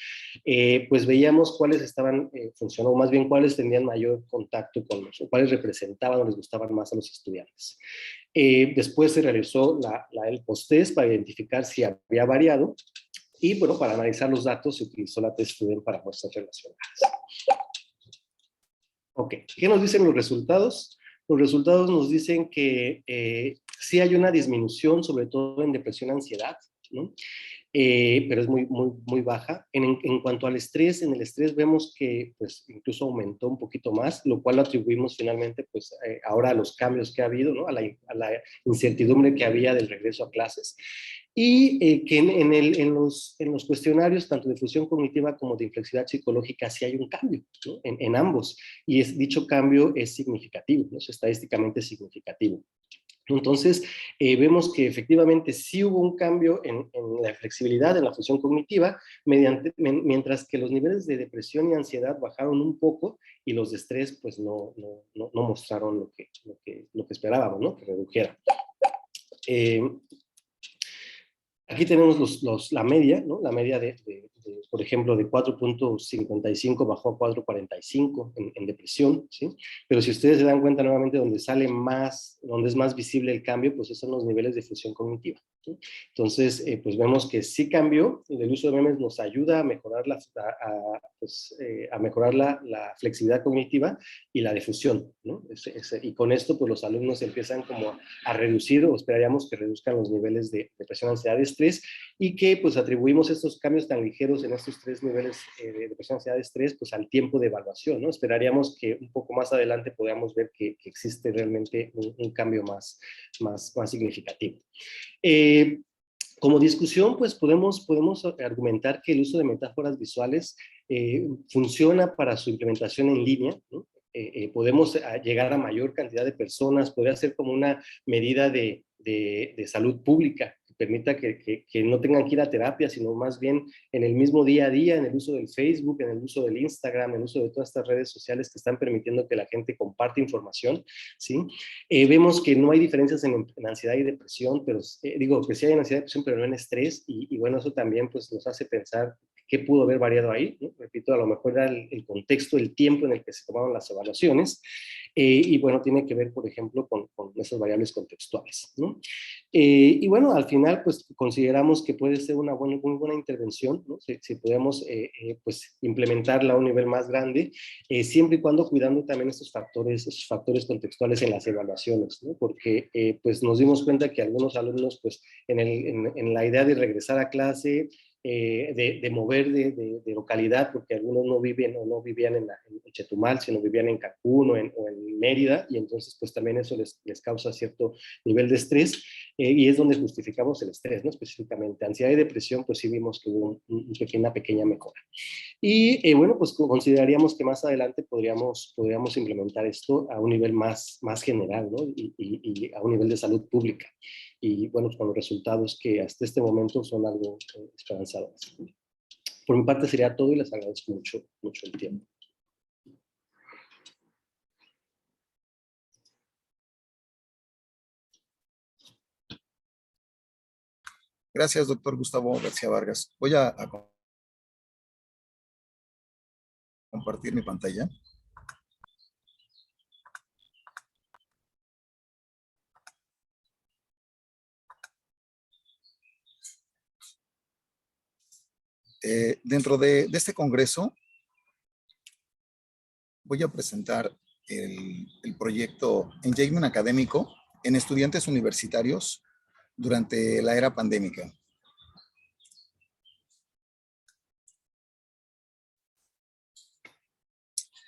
pues veíamos cuáles estaban funcionando, o más bien cuáles tenían mayor contacto con los, o cuáles representaban o les gustaban más a los estudiantes. Después se realizó el post-test para identificar si había variado y, bueno, para analizar los datos se utilizó la test student para muestras relacionadas. Ok, ¿qué nos dicen los resultados? Los resultados nos dicen que sí hay una disminución, sobre todo en depresión y ansiedad, ¿no? Pero es muy baja. En cuanto al estrés, en el estrés vemos que pues, incluso aumentó un poquito más, lo cual lo atribuimos finalmente pues, ahora a los cambios que ha habido, ¿no? a la incertidumbre que había del regreso a clases. Y que en los cuestionarios, tanto de fusión cognitiva como de inflexibilidad psicológica, sí hay un cambio, ¿no? en ambos. Y dicho cambio es significativo, ¿no? Es estadísticamente significativo. Entonces, vemos que efectivamente sí hubo un cambio en la flexibilidad, en la función cognitiva, mientras que los niveles de depresión y ansiedad bajaron un poco y los de estrés pues no mostraron lo que esperábamos, ¿no? Que redujera. Aquí tenemos la media, ¿no? La media por ejemplo, de 4.55 bajó a 4.45 en depresión, ¿sí? Pero si ustedes se dan cuenta nuevamente donde es más visible el cambio, pues esos son los niveles de función cognitiva, ¿sí? Entonces, pues vemos que sí cambió, el uso de memes nos ayuda a mejorar a mejorar la flexibilidad cognitiva y la difusión, ¿no? Y con esto, pues los alumnos empiezan como a reducir, o esperaríamos que reduzcan los niveles de depresión, ansiedad y estrés, y que pues atribuimos estos cambios tan ligeros en estos 3 niveles de depresión, ansiedad y estrés, pues al tiempo de evaluación, ¿no? Esperaríamos que un poco más adelante podamos ver que existe realmente un cambio más significativo. Como discusión, pues podemos argumentar que el uso de metáforas visuales funciona para su implementación en línea, ¿no? Podemos llegar a mayor cantidad de personas, podría ser como una medida de salud pública, que permita que no tengan que ir a terapia, sino más bien en el mismo día a día, en el uso del Facebook, en el uso del Instagram, en el uso de todas estas redes sociales que están permitiendo que la gente comparte información, ¿sí? Vemos que no hay diferencias en ansiedad y depresión, pero digo que sí hay en ansiedad y depresión, pero no en estrés, y bueno, eso también pues nos hace pensar qué pudo haber variado ahí, ¿no? Repito, a lo mejor era el contexto, el tiempo en el que se tomaron las evaluaciones, y bueno, tiene que ver, por ejemplo, con esas variables contextuales, ¿no? Y bueno, al final, pues consideramos que puede ser una muy buena intervención, ¿no? Si podemos pues implementarla a un nivel más grande, siempre y cuando cuidando también esos factores contextuales en las evaluaciones, ¿no? Porque pues nos dimos cuenta que algunos alumnos, pues en la idea de regresar a clase, de mover de localidad, porque algunos no vivían en Chetumal, sino vivían en Cancún o en Mérida, y entonces pues también eso les causa cierto nivel de estrés, y es donde justificamos el estrés, ¿no? Específicamente ansiedad y depresión, pues sí vimos que hubo una pequeña mejora. Y bueno, pues consideraríamos que más adelante podríamos implementar esto a un nivel más general, ¿no? Y a un nivel de salud pública. Y bueno, pues con los resultados que hasta este momento son algo esperanzadores. Por mi parte sería todo y les agradezco mucho el tiempo. Gracias, doctor Gustavo García Vargas. Voy a compartir mi pantalla. Dentro de este congreso, voy a presentar el proyecto Engagement Académico en estudiantes universitarios durante la era pandémica.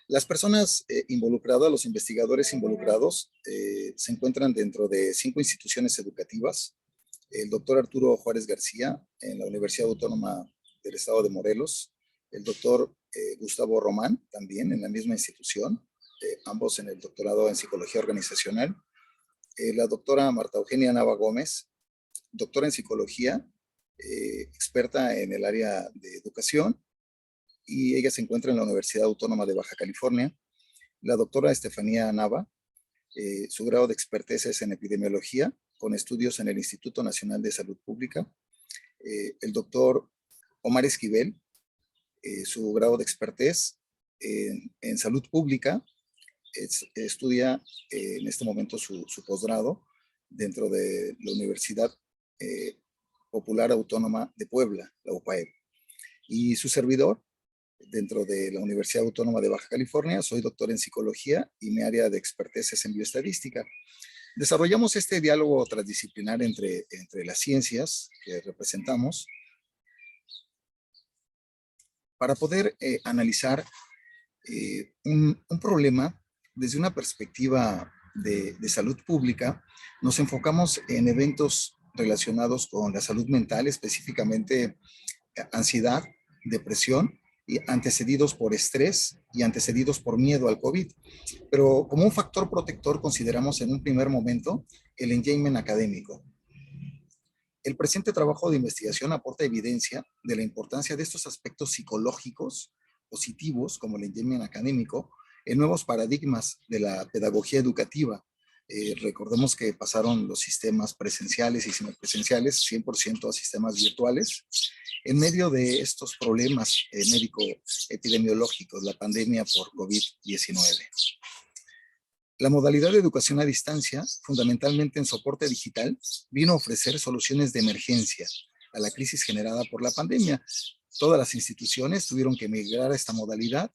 Las personas involucradas, los investigadores involucrados, se encuentran dentro de 5 instituciones educativas. El doctor Arturo Juárez García en la Universidad Autónoma del Estado de Morelos, el doctor Gustavo Román también en la misma institución, ambos en el doctorado en Psicología Organizacional, la doctora Marta Eugenia Nava Gómez, doctora en Psicología, experta en el área de educación, y ella se encuentra en la Universidad Autónoma de Baja California. La doctora Estefanía Nava, su grado de expertise es en epidemiología, con estudios en el Instituto Nacional de Salud Pública. El doctor Omar Esquivel, su grado de expertise en salud pública, estudia en este momento su posgrado dentro de la Universidad Popular Autónoma de Puebla, la UPAEP. Y su servidor, dentro de la Universidad Autónoma de Baja California, soy doctor en psicología y mi área de expertise es en bioestadística. Desarrollamos este diálogo transdisciplinar entre las ciencias que representamos para poder analizar un problema desde una perspectiva de salud pública. Nos enfocamos en eventos relacionados con la salud mental, específicamente ansiedad, depresión y antecedidos por estrés y antecedidos por miedo al COVID. Pero como un factor protector consideramos en un primer momento el engagement académico. El presente trabajo de investigación aporta evidencia de la importancia de estos aspectos psicológicos positivos, como el engagement académico, en nuevos paradigmas de la pedagogía educativa. Recordemos que pasaron los sistemas presenciales y semipresenciales 100% a sistemas virtuales. En medio de estos problemas médico-epidemiológicos, la pandemia por COVID-19. La modalidad de educación a distancia, fundamentalmente en soporte digital, vino a ofrecer soluciones de emergencia a la crisis generada por la pandemia. Todas las instituciones tuvieron que migrar a esta modalidad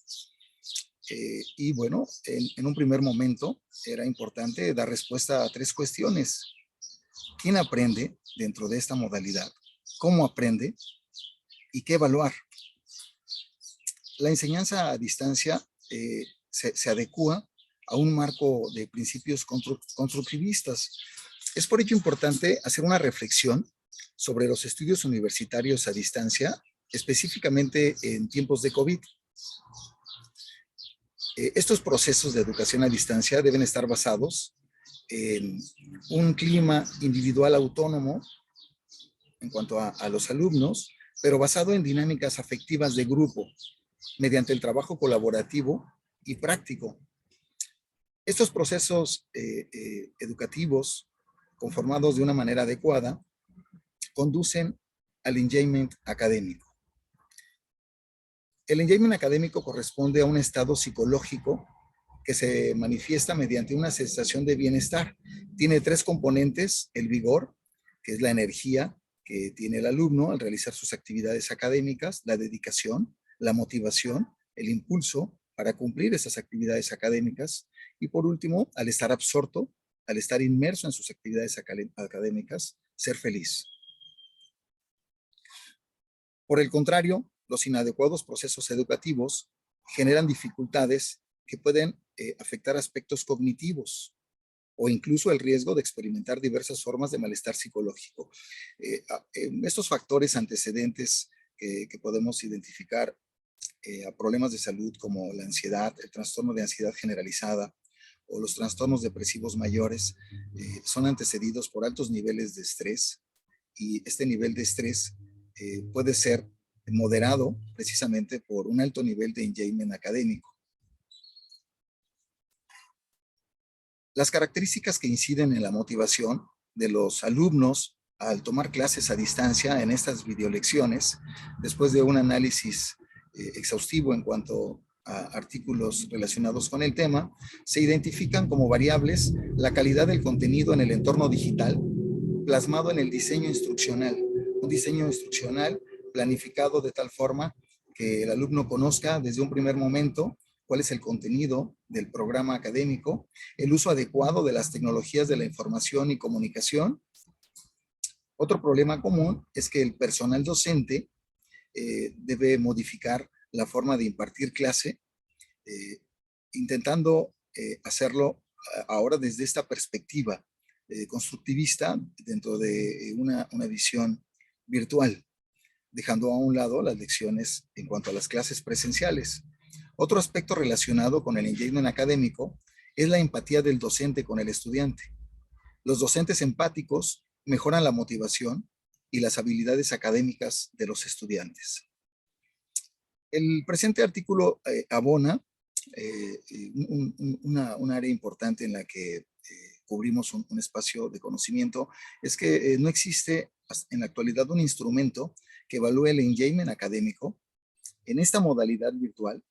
y bueno, en un primer momento era importante dar respuesta a 3 cuestiones. ¿Quién aprende dentro de esta modalidad? ¿Cómo aprende? ¿Y qué evaluar? La enseñanza a distancia se adecúa a un marco de principios constructivistas. Es por ello importante hacer una reflexión sobre los estudios universitarios a distancia, específicamente en tiempos de COVID. Estos procesos de educación a distancia deben estar basados en un clima individual autónomo en cuanto a los alumnos, pero basado en dinámicas afectivas de grupo, mediante el trabajo colaborativo y práctico. Estos procesos educativos, conformados de una manera adecuada, conducen al engagement académico. El engagement académico corresponde a un estado psicológico que se manifiesta mediante una sensación de bienestar. Tiene 3 componentes: el vigor, que es la energía que tiene el alumno al realizar sus actividades académicas, la dedicación, la motivación, el impulso para cumplir esas actividades académicas, y por último, al estar absorto, al estar inmerso en sus actividades académicas, ser feliz. Por el contrario, los inadecuados procesos educativos generan dificultades que pueden afectar aspectos cognitivos o incluso el riesgo de experimentar diversas formas de malestar psicológico. Estos factores antecedentes que podemos identificar a problemas de salud como la ansiedad, el trastorno de ansiedad generalizada o los trastornos depresivos mayores son antecedidos por altos niveles de estrés, y este nivel de estrés puede ser moderado precisamente por un alto nivel de engagement académico. Las características que inciden en la motivación de los alumnos al tomar clases a distancia en estas videolecciones, después de un análisis exhaustivo en cuanto a artículos relacionados con el tema, se identifican como variables la calidad del contenido en el entorno digital, plasmado en el diseño instruccional. Un diseño instruccional planificado de tal forma que el alumno conozca desde un primer momento cuál es el contenido del programa académico, el uso adecuado de las tecnologías de la información y comunicación. Otro problema común es que el personal docente debe modificar la forma de impartir clase, intentando hacerlo ahora desde esta perspectiva constructivista dentro de una visión virtual, dejando a un lado las lecciones en cuanto a las clases presenciales. Otro aspecto relacionado con el engagement académico es la empatía del docente con el estudiante. Los docentes empáticos mejoran la motivación y las habilidades académicas de los estudiantes. El presente artículo abona un área importante en la que cubrimos un espacio de conocimiento. Es que no existe en la actualidad un instrumento que evalúe el engagement académico en esta modalidad virtual,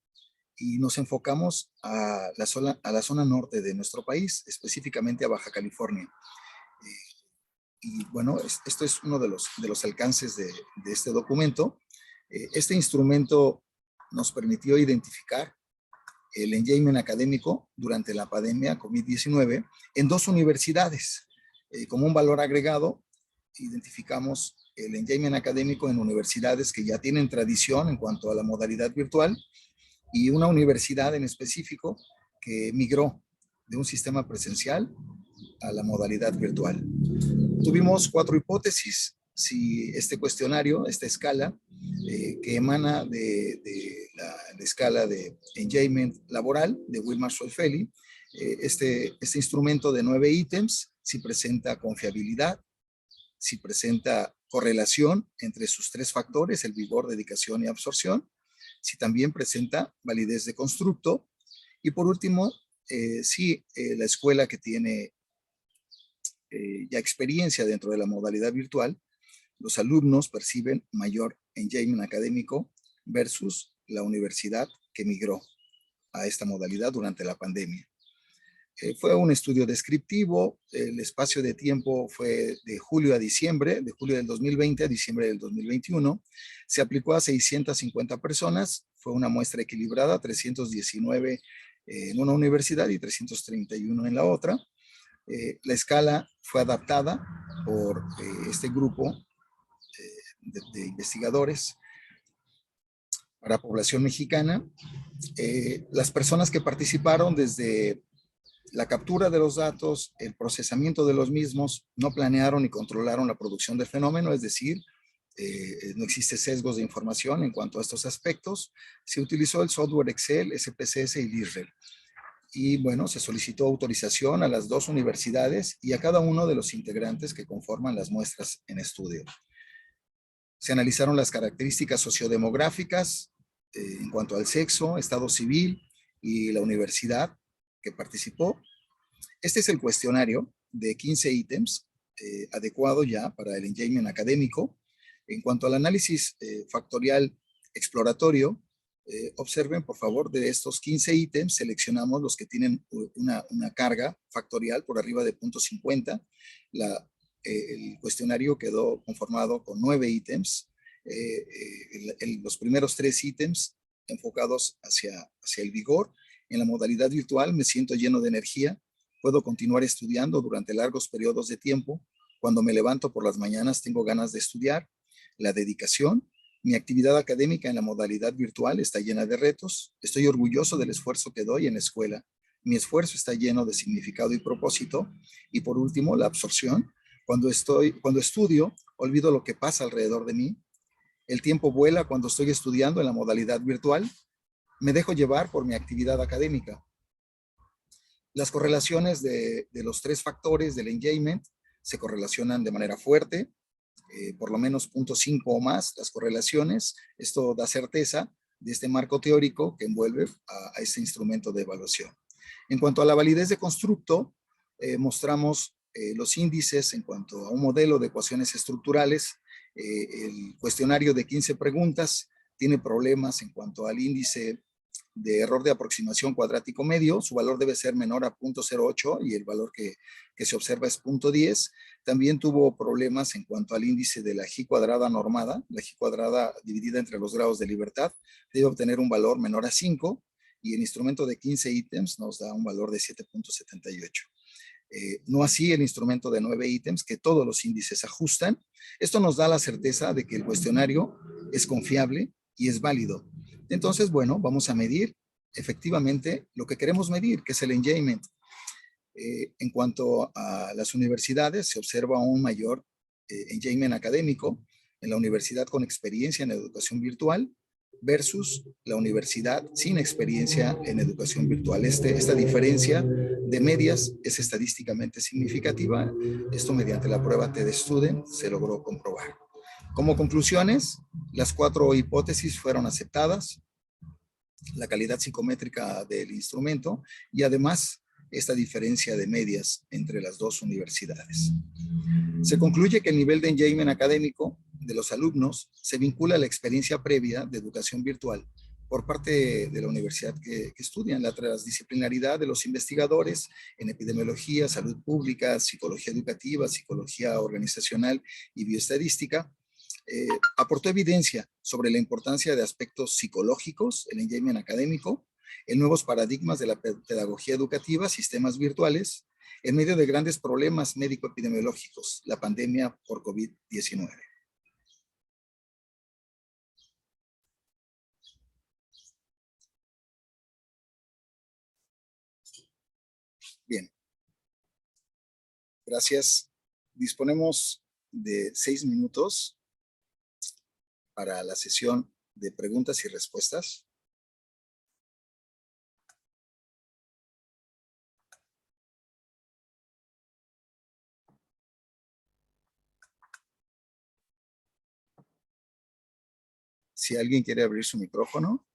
y nos enfocamos a la zona norte de nuestro país, específicamente a Baja California. Y bueno, esto es uno de los alcances de este documento. Este instrumento nos permitió identificar el engagement académico durante la pandemia COVID-19 en 2 universidades. Como un valor agregado, identificamos el engagement académico en universidades que ya tienen tradición en cuanto a la modalidad virtual, y una universidad en específico que migró de un sistema presencial a la modalidad virtual. Tuvimos 4 hipótesis si este cuestionario, esta escala, que emana de la escala de engagement laboral de Wilmar-Solfelli, este instrumento de 9 ítems, si presenta confiabilidad, si presenta correlación entre sus 3 factores, el vigor, dedicación y absorción, si también presenta validez de constructo, y por último, si la escuela que tiene ya experiencia dentro de la modalidad virtual, los alumnos perciben mayor engagement académico versus la universidad que migró a esta modalidad durante la pandemia. Fue un estudio descriptivo, el espacio de tiempo fue de julio a diciembre, de julio del 2020 a diciembre del 2021, se aplicó a 650 personas, fue una muestra equilibrada, 319 en una universidad y 331 en la otra. La escala fue adaptada por este grupo de investigadores para población mexicana. Las personas que participaron desde la captura de los datos, el procesamiento de los mismos, no planearon ni controlaron la producción del fenómeno, es decir, no existe sesgos de información en cuanto a estos aspectos. Se utilizó el software Excel, SPSS y LISREL. Y bueno, se solicitó autorización a las 2 universidades y a cada uno de los integrantes que conforman las muestras en estudio. Se analizaron las características sociodemográficas en cuanto al sexo, estado civil y la universidad que participó. Este es el cuestionario de 15 ítems adecuado ya para el engagement académico. En cuanto al análisis factorial exploratorio, observen por favor de estos 15 ítems, seleccionamos los que tienen una carga factorial por arriba de 0.50. El cuestionario quedó conformado con 9 ítems. Los primeros 3 ítems enfocados hacia el vigor. En la modalidad virtual me siento lleno de energía, puedo continuar estudiando durante largos periodos de tiempo. Cuando me levanto por las mañanas tengo ganas de estudiar. La dedicación, mi actividad académica en la modalidad virtual está llena de retos. Estoy orgulloso del esfuerzo que doy en la escuela. Mi esfuerzo está lleno de significado y propósito. Y por último, la absorción. Cuando estudio, olvido lo que pasa alrededor de mí. El tiempo vuela cuando estoy estudiando en la modalidad virtual. Me dejo llevar por mi actividad académica. Las correlaciones de los 3 factores del engagement se correlacionan de manera fuerte, por lo menos 0.5 o más las correlaciones. Esto da certeza de este marco teórico que envuelve a este instrumento de evaluación. En cuanto a la validez de constructo, mostramos los índices en cuanto a un modelo de ecuaciones estructurales. El cuestionario de 15 preguntas tiene problemas en cuanto al índice de error de aproximación cuadrático medio, su valor debe ser menor a 0.08 y el valor que se observa es 0.10. También tuvo problemas en cuanto al índice de la G cuadrada normada, la G cuadrada dividida entre los grados de libertad, debe obtener un valor menor a 5 y el instrumento de 15 ítems nos da un valor de 7.78. No así el instrumento de 9 ítems, que todos los índices ajustan. Esto nos da la certeza de que el cuestionario es confiable y es válido. Entonces, bueno, vamos a medir efectivamente lo que queremos medir, que es el engagement. En cuanto a las universidades, se observa un mayor engagement académico en la universidad con experiencia en educación virtual versus la universidad sin experiencia en educación virtual. Esta diferencia de medias es estadísticamente significativa. Esto mediante la prueba TED-Student se logró comprobar. Como conclusiones, las 4 hipótesis fueron aceptadas, la calidad psicométrica del instrumento y además esta diferencia de medias entre las 2 universidades. Se concluye que el nivel de engagement académico de los alumnos se vincula a la experiencia previa de educación virtual por parte de la universidad que estudian, la transdisciplinaridad de los investigadores en epidemiología, salud pública, psicología educativa, psicología organizacional y bioestadística, aportó evidencia sobre la importancia de aspectos psicológicos, el engagement académico, en nuevos paradigmas de la pedagogía educativa, sistemas virtuales, en medio de grandes problemas médico-epidemiológicos, la pandemia por COVID-19. Bien. Gracias. Disponemos de 6 minutos para la sesión de preguntas y respuestas. Si alguien quiere abrir su micrófono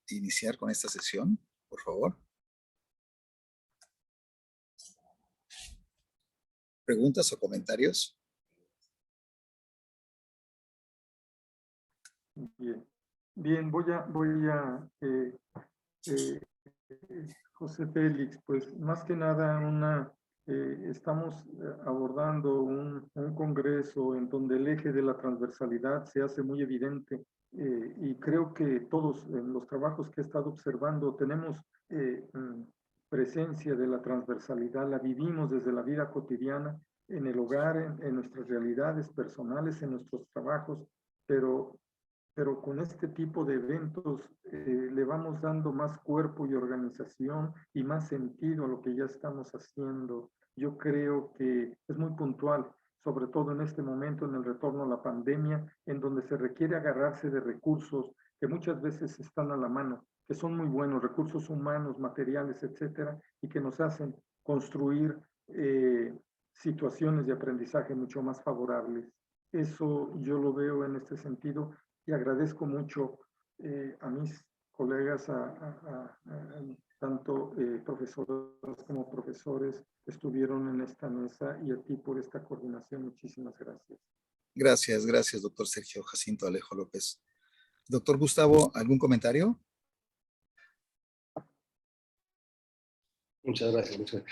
e iniciar con esta sesión, por favor. ¿Preguntas o comentarios? Bien, voy a José Félix, pues más que nada estamos abordando un congreso en donde el eje de la transversalidad se hace muy evidente, y creo que todos en los trabajos que he estado observando tenemos presencia de la transversalidad, la vivimos desde la vida cotidiana, en el hogar, en nuestras realidades personales, en nuestros trabajos, pero con este tipo de eventos le vamos dando más cuerpo y organización y más sentido a lo que ya estamos haciendo. Yo creo que es muy puntual, sobre todo en este momento, en el retorno a la pandemia, en donde se requiere agarrarse de recursos que muchas veces están a la mano, que son muy buenos, recursos humanos, materiales, etcétera, y que nos hacen construir situaciones de aprendizaje mucho más favorables. Eso yo lo veo en este sentido, y agradezco mucho a mis colegas, tanto profesoras como profesores que estuvieron en esta mesa, y a ti por esta coordinación. Muchísimas gracias. Gracias, doctor Sergio Jacinto Alejo López. Doctor Gustavo, ¿algún comentario? Muchas gracias.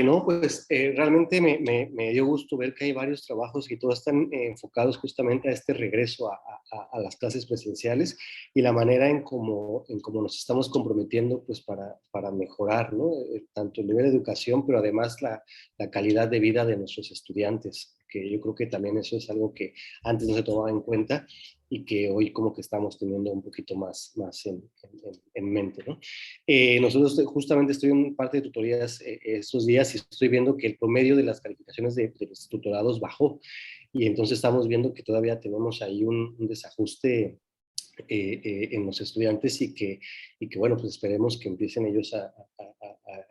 No, pues realmente me dio gusto ver que hay varios trabajos y todos están enfocados justamente a este regreso a las clases presenciales y la manera en cómo nos estamos comprometiendo pues para mejorar, ¿no? Tanto el nivel de educación, pero además la calidad de vida de nuestros estudiantes, que yo creo que también eso es algo que antes no se tomaba en cuenta y que hoy como que estamos teniendo un poquito más en mente, ¿no? Nosotros justamente estoy en parte de tutorías estos días y estoy viendo que el promedio de las calificaciones de los tutorados bajó, y entonces estamos viendo que todavía tenemos ahí un desajuste en los estudiantes, y que bueno, pues esperemos que empiecen ellos a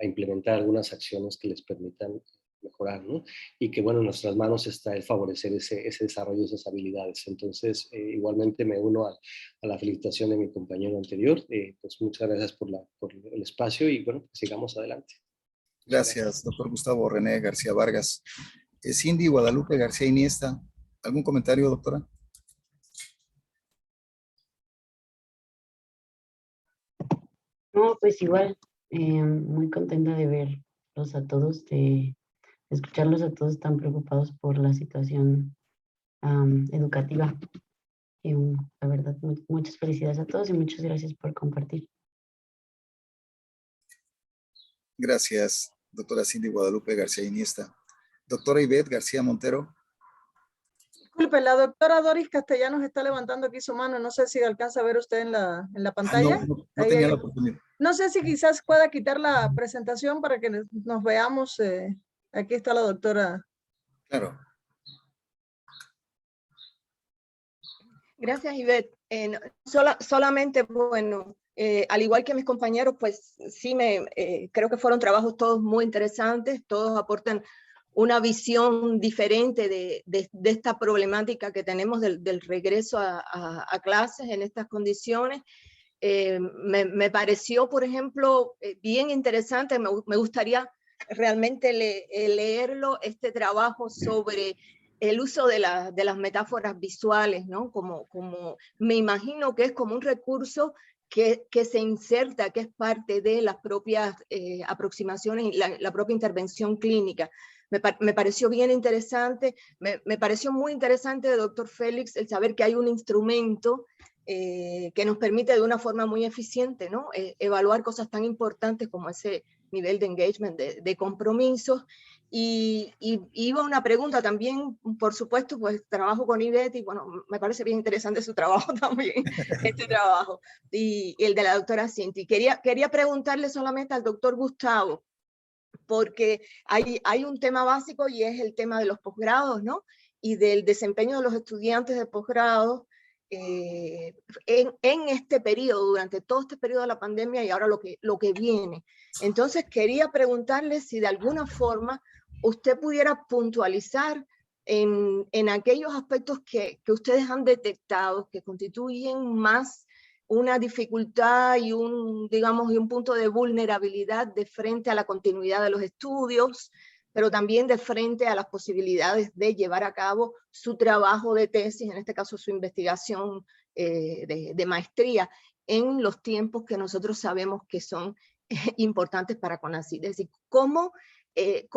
implementar algunas acciones que les permitan mejorar, ¿no? Y que bueno, en nuestras manos está el favorecer ese desarrollo, esas habilidades. Entonces, igualmente me uno a la felicitación de mi compañero anterior. Pues muchas gracias por el espacio, y bueno, pues sigamos adelante. Gracias, doctor Gustavo René García Vargas. Cindy Guadalupe García Iniesta, ¿algún comentario, doctora? No, pues igual, muy contenta de verlos a todos, de escucharlos a todos tan preocupados por la situación educativa. Y la verdad, muchas felicidades a todos y muchas gracias por compartir. Gracias, doctora Cindy Guadalupe García Iniesta. Doctora Ivette García Montero. Disculpe, la doctora Doris Castellanos está levantando aquí su mano. No sé si alcanza a ver usted en la pantalla. No tenía la oportunidad. No sé si quizás pueda quitar la presentación para que nos veamos. Aquí está la doctora. Claro. Gracias, Ivette. Solamente, bueno, al igual que mis compañeros, pues sí, creo que fueron trabajos todos muy interesantes, todos aportan una visión diferente de esta problemática que tenemos del regreso a clases en estas condiciones. Me pareció, por ejemplo, bien interesante, me gustaría realmente leerlo, este trabajo sobre el uso de las metáforas visuales, ¿no? Como me imagino que es como un recurso que se inserta, que es parte de las propias aproximaciones y la propia intervención clínica. Me pareció bien interesante, me pareció muy interesante, doctor Félix, el saber que hay un instrumento que nos permite de una forma muy eficiente, ¿no? Evaluar cosas tan importantes como ese nivel de engagement, de compromisos. Y iba una pregunta también, por supuesto, pues trabajo con Ivette y bueno, me parece bien interesante su trabajo también, este trabajo, y el de la doctora Cinti. Quería preguntarle solamente al doctor Gustavo, porque hay un tema básico y es el tema de los posgrados, ¿no? y del desempeño de los estudiantes de posgrado en este periodo, durante todo este periodo de la pandemia y ahora lo que viene. Entonces quería preguntarle si de alguna forma usted pudiera puntualizar en aquellos aspectos que ustedes han detectado que constituyen más una dificultad y digamos, un punto de vulnerabilidad de frente a la continuidad de los estudios, pero también de frente a las posibilidades de llevar a cabo su trabajo de tesis, en este caso su investigación de maestría, en los tiempos que nosotros sabemos que son importantes para CONACYT. Es decir, ¿qué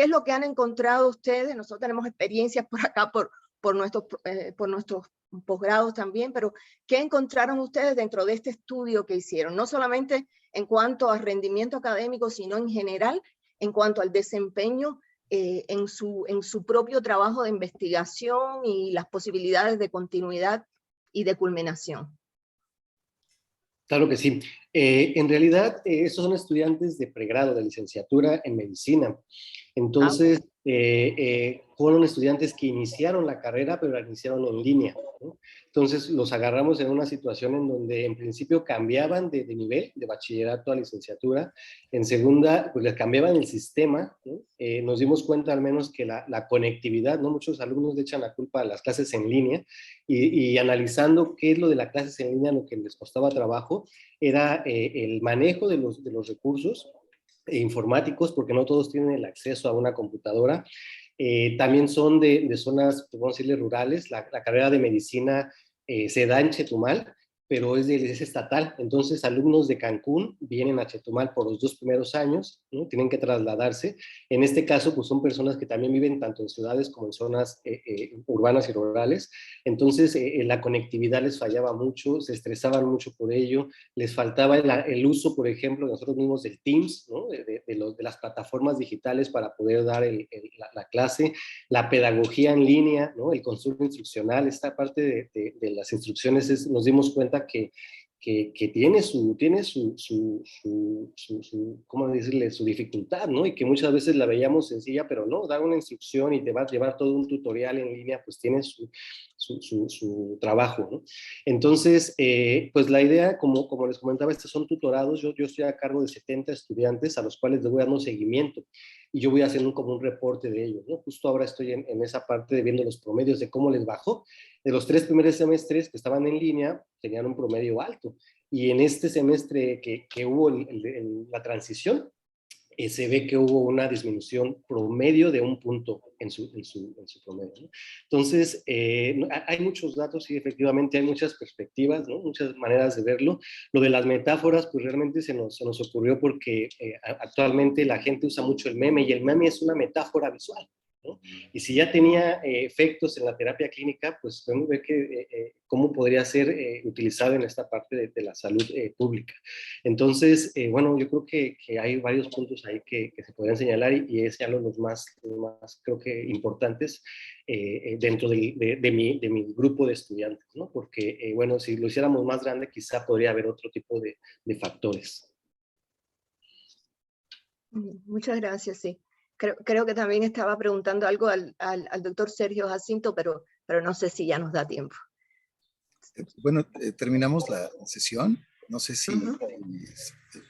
es lo que han encontrado ustedes? Nosotros tenemos experiencias por acá, por nuestros posgrados también, pero ¿qué encontraron ustedes dentro de este estudio que hicieron? No solamente en cuanto a rendimiento académico, sino en general, en cuanto al desempeño en su propio trabajo de investigación y las posibilidades de continuidad y de culminación. Claro que sí. En realidad, estos son estudiantes de pregrado, de licenciatura en medicina. Entonces, fueron estudiantes que iniciaron la carrera, pero la iniciaron en línea, ¿no? Entonces, los agarramos en una situación en donde en principio cambiaban de nivel, de bachillerato a licenciatura. En segunda, pues les cambiaban el sistema, ¿no? Nos dimos cuenta al menos que la conectividad, ¿no? Muchos alumnos le echan la culpa a las clases en línea y analizando qué es lo de las clases en línea, lo que les costaba trabajo, era el manejo de los recursos informáticos, porque no todos tienen el acceso a una computadora. También son de zonas, podemos decirle, rurales. La carrera de medicina se da en Chetumal, pero es estatal. Entonces, alumnos de Cancún vienen a Chetumal por los 2 primeros años, ¿no? Tienen que trasladarse. En este caso, pues son personas que también viven tanto en ciudades como en zonas urbanas y rurales. Entonces, la conectividad les fallaba mucho, se estresaban mucho por ello, les faltaba el uso, por ejemplo, nosotros mismos del Teams, ¿no? de las plataformas digitales para poder dar la clase, la pedagogía en línea, ¿no? El consulta instruccional, esta parte de las instrucciones, nos dimos cuenta que tiene ¿cómo decirle? Su dificultad, ¿no? Y que muchas veces la veíamos sencilla, pero no, dar una instrucción y te va a llevar todo un tutorial en línea, pues tiene su trabajo, ¿no? Entonces, pues la idea, como les comentaba, estos son tutorados. Yo estoy a cargo de 70 estudiantes a los cuales les voy dando seguimiento y yo voy haciendo como un reporte de ellos, ¿no? Justo ahora estoy en esa parte de viendo los promedios de cómo les bajó. De los 3 primeros semestres que estaban en línea, tenían un promedio alto. Y en este semestre que hubo la transición, se ve que hubo una disminución promedio de 1 punto en su promedio, ¿no? Entonces, hay muchos datos y efectivamente hay muchas perspectivas, ¿no? Muchas maneras de verlo. Lo de las metáforas, pues realmente se nos ocurrió porque actualmente la gente usa mucho el meme y el meme es una metáfora visual, ¿no? Y si ya tenía efectos en la terapia clínica, pues podemos ver que cómo podría ser utilizado en esta parte de la salud pública. Entonces, bueno, yo creo que hay varios puntos ahí que se podrían señalar y es ya los más creo que importantes dentro de mi grupo de estudiantes, ¿no? Porque, bueno, si lo hiciéramos más grande, quizá podría haber otro tipo de factores. Muchas gracias, sí. Creo que también estaba preguntando algo al doctor Sergio Jacinto, pero no sé si ya nos da tiempo. Bueno, terminamos la sesión. No sé si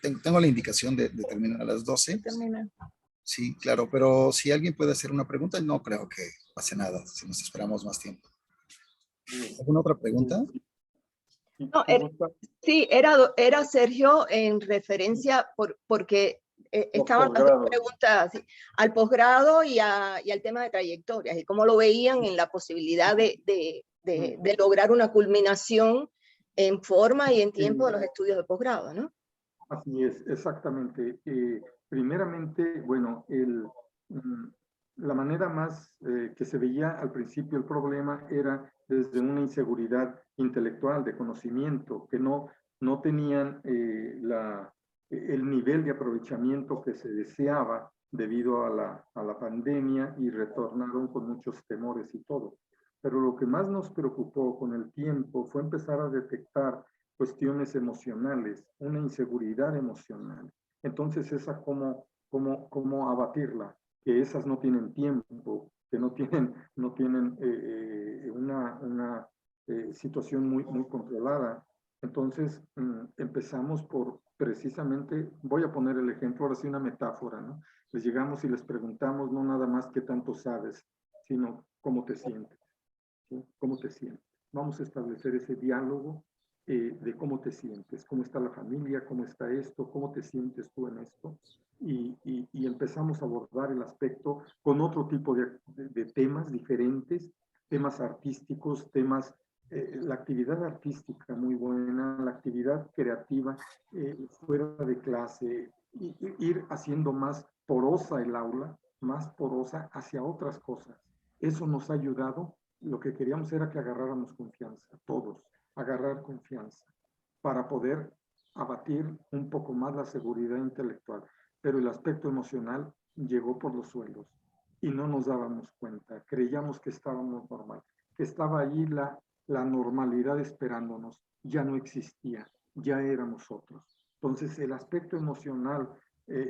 tengo la indicación de terminar a las 12. Termina. Sí, claro, pero si alguien puede hacer una pregunta, no creo que pase nada si nos esperamos más tiempo. ¿Alguna otra pregunta? No, sí, era Sergio en referencia porque estaban haciendo preguntas al posgrado y al tema de trayectorias y cómo lo veían en la posibilidad de lograr una culminación en forma y en tiempo de los estudios de posgrado, ¿no? Así es, exactamente. Primeramente, bueno, la manera más que se veía al principio el problema era desde una inseguridad intelectual, de conocimiento, que no tenían el nivel de aprovechamiento que se deseaba debido a la pandemia y retornaron con muchos temores y todo. Pero lo que más nos preocupó con el tiempo fue empezar a detectar cuestiones emocionales, una inseguridad emocional. Entonces, esa cómo abatirla, que esas no tienen tiempo, que no tienen una situación muy controlada. Entonces empezamos por precisamente, voy a poner el ejemplo, ahora sí una metáfora, ¿no? Les llegamos y les preguntamos no nada más qué tanto sabes, sino cómo te sientes, ¿sí? ¿Cómo te sientes? Vamos a establecer ese diálogo de cómo te sientes, cómo está la familia, cómo está esto, cómo te sientes tú en esto. Y empezamos a abordar el aspecto con otro tipo de temas diferentes, temas artísticos, temas, la actividad artística muy buena, la actividad creativa fuera de clase, ir haciendo más porosa el aula, más porosa hacia otras cosas. Eso nos ha ayudado. Lo que queríamos era que agarráramos confianza, todos, agarrar confianza, para poder abatir un poco más la seguridad intelectual. Pero el aspecto emocional llegó por los suelos y no nos dábamos cuenta. Creíamos que estábamos normal, que estaba ahí la normalidad esperándonos. Ya no existía, ya éramos otros. Entonces, el aspecto emocional,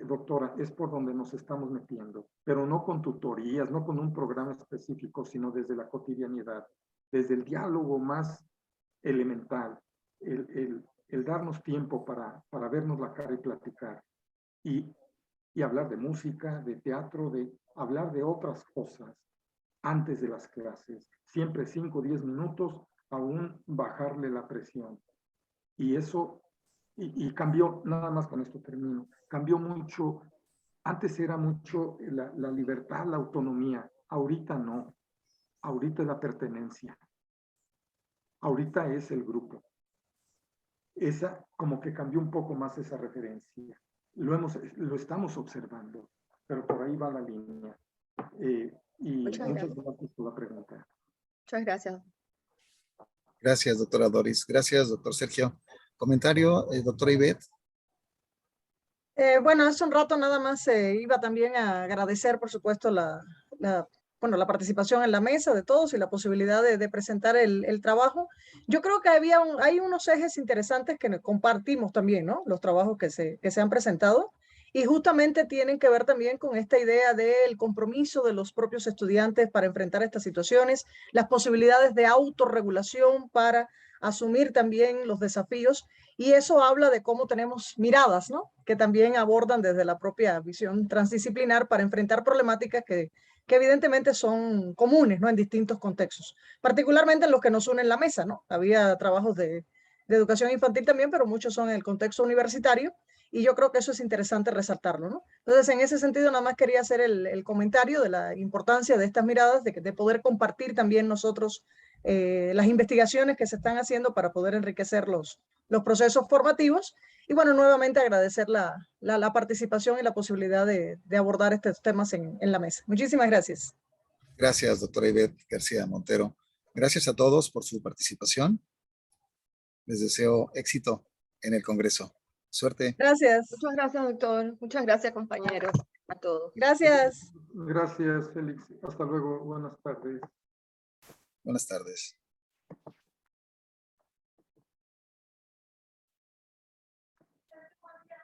doctora, es por donde nos estamos metiendo, pero no con tutorías, no con un programa específico, sino desde la cotidianidad, desde el diálogo más elemental, el darnos tiempo para vernos la cara y platicar, y hablar de música, de teatro, de hablar de otras cosas antes de las clases, siempre 5 o 10 minutos, aún bajarle la presión. Y eso, y cambió, nada más con esto termino, cambió mucho. Antes era mucho la libertad, la autonomía, ahorita no, ahorita es la pertenencia, ahorita es el grupo. Esa, como que cambió un poco más esa referencia. Lo estamos observando, pero por ahí va la línea. Y muchas gracias por la pregunta. Muchas gracias. Gracias, doctora Doris. Gracias, doctor Sergio. Comentario, doctora Ivette. Bueno, hace un rato nada más iba también a agradecer, por supuesto, la participación en la mesa de todos y la posibilidad de presentar el trabajo. Yo creo que hay unos ejes interesantes que compartimos también, ¿no? Los trabajos que se han presentado, y justamente tienen que ver también con esta idea del compromiso de los propios estudiantes para enfrentar estas situaciones, las posibilidades de autorregulación para asumir también los desafíos, y eso habla de cómo tenemos miradas, ¿no? Que también abordan desde la propia visión transdisciplinar para enfrentar problemáticas que evidentemente son comunes, ¿no? En distintos contextos, particularmente en los que nos unen la mesa, ¿no? Había trabajos de educación infantil también, pero muchos son en el contexto universitario, y yo creo que eso es interesante resaltarlo, ¿no? Entonces, en ese sentido, nada más quería hacer el comentario de la importancia de estas miradas, de poder compartir también nosotros las investigaciones que se están haciendo para poder enriquecer los procesos formativos. Y bueno, nuevamente agradecer la participación y la posibilidad de abordar estos temas en la mesa. Muchísimas gracias. Gracias, doctora Ivette García Montero. Gracias a todos por su participación. Les deseo éxito en el Congreso. Suerte. Gracias. Muchas gracias, doctor. Muchas gracias, compañeros, a todos. Gracias. Gracias, Félix. Hasta luego. Buenas tardes. Buenas tardes.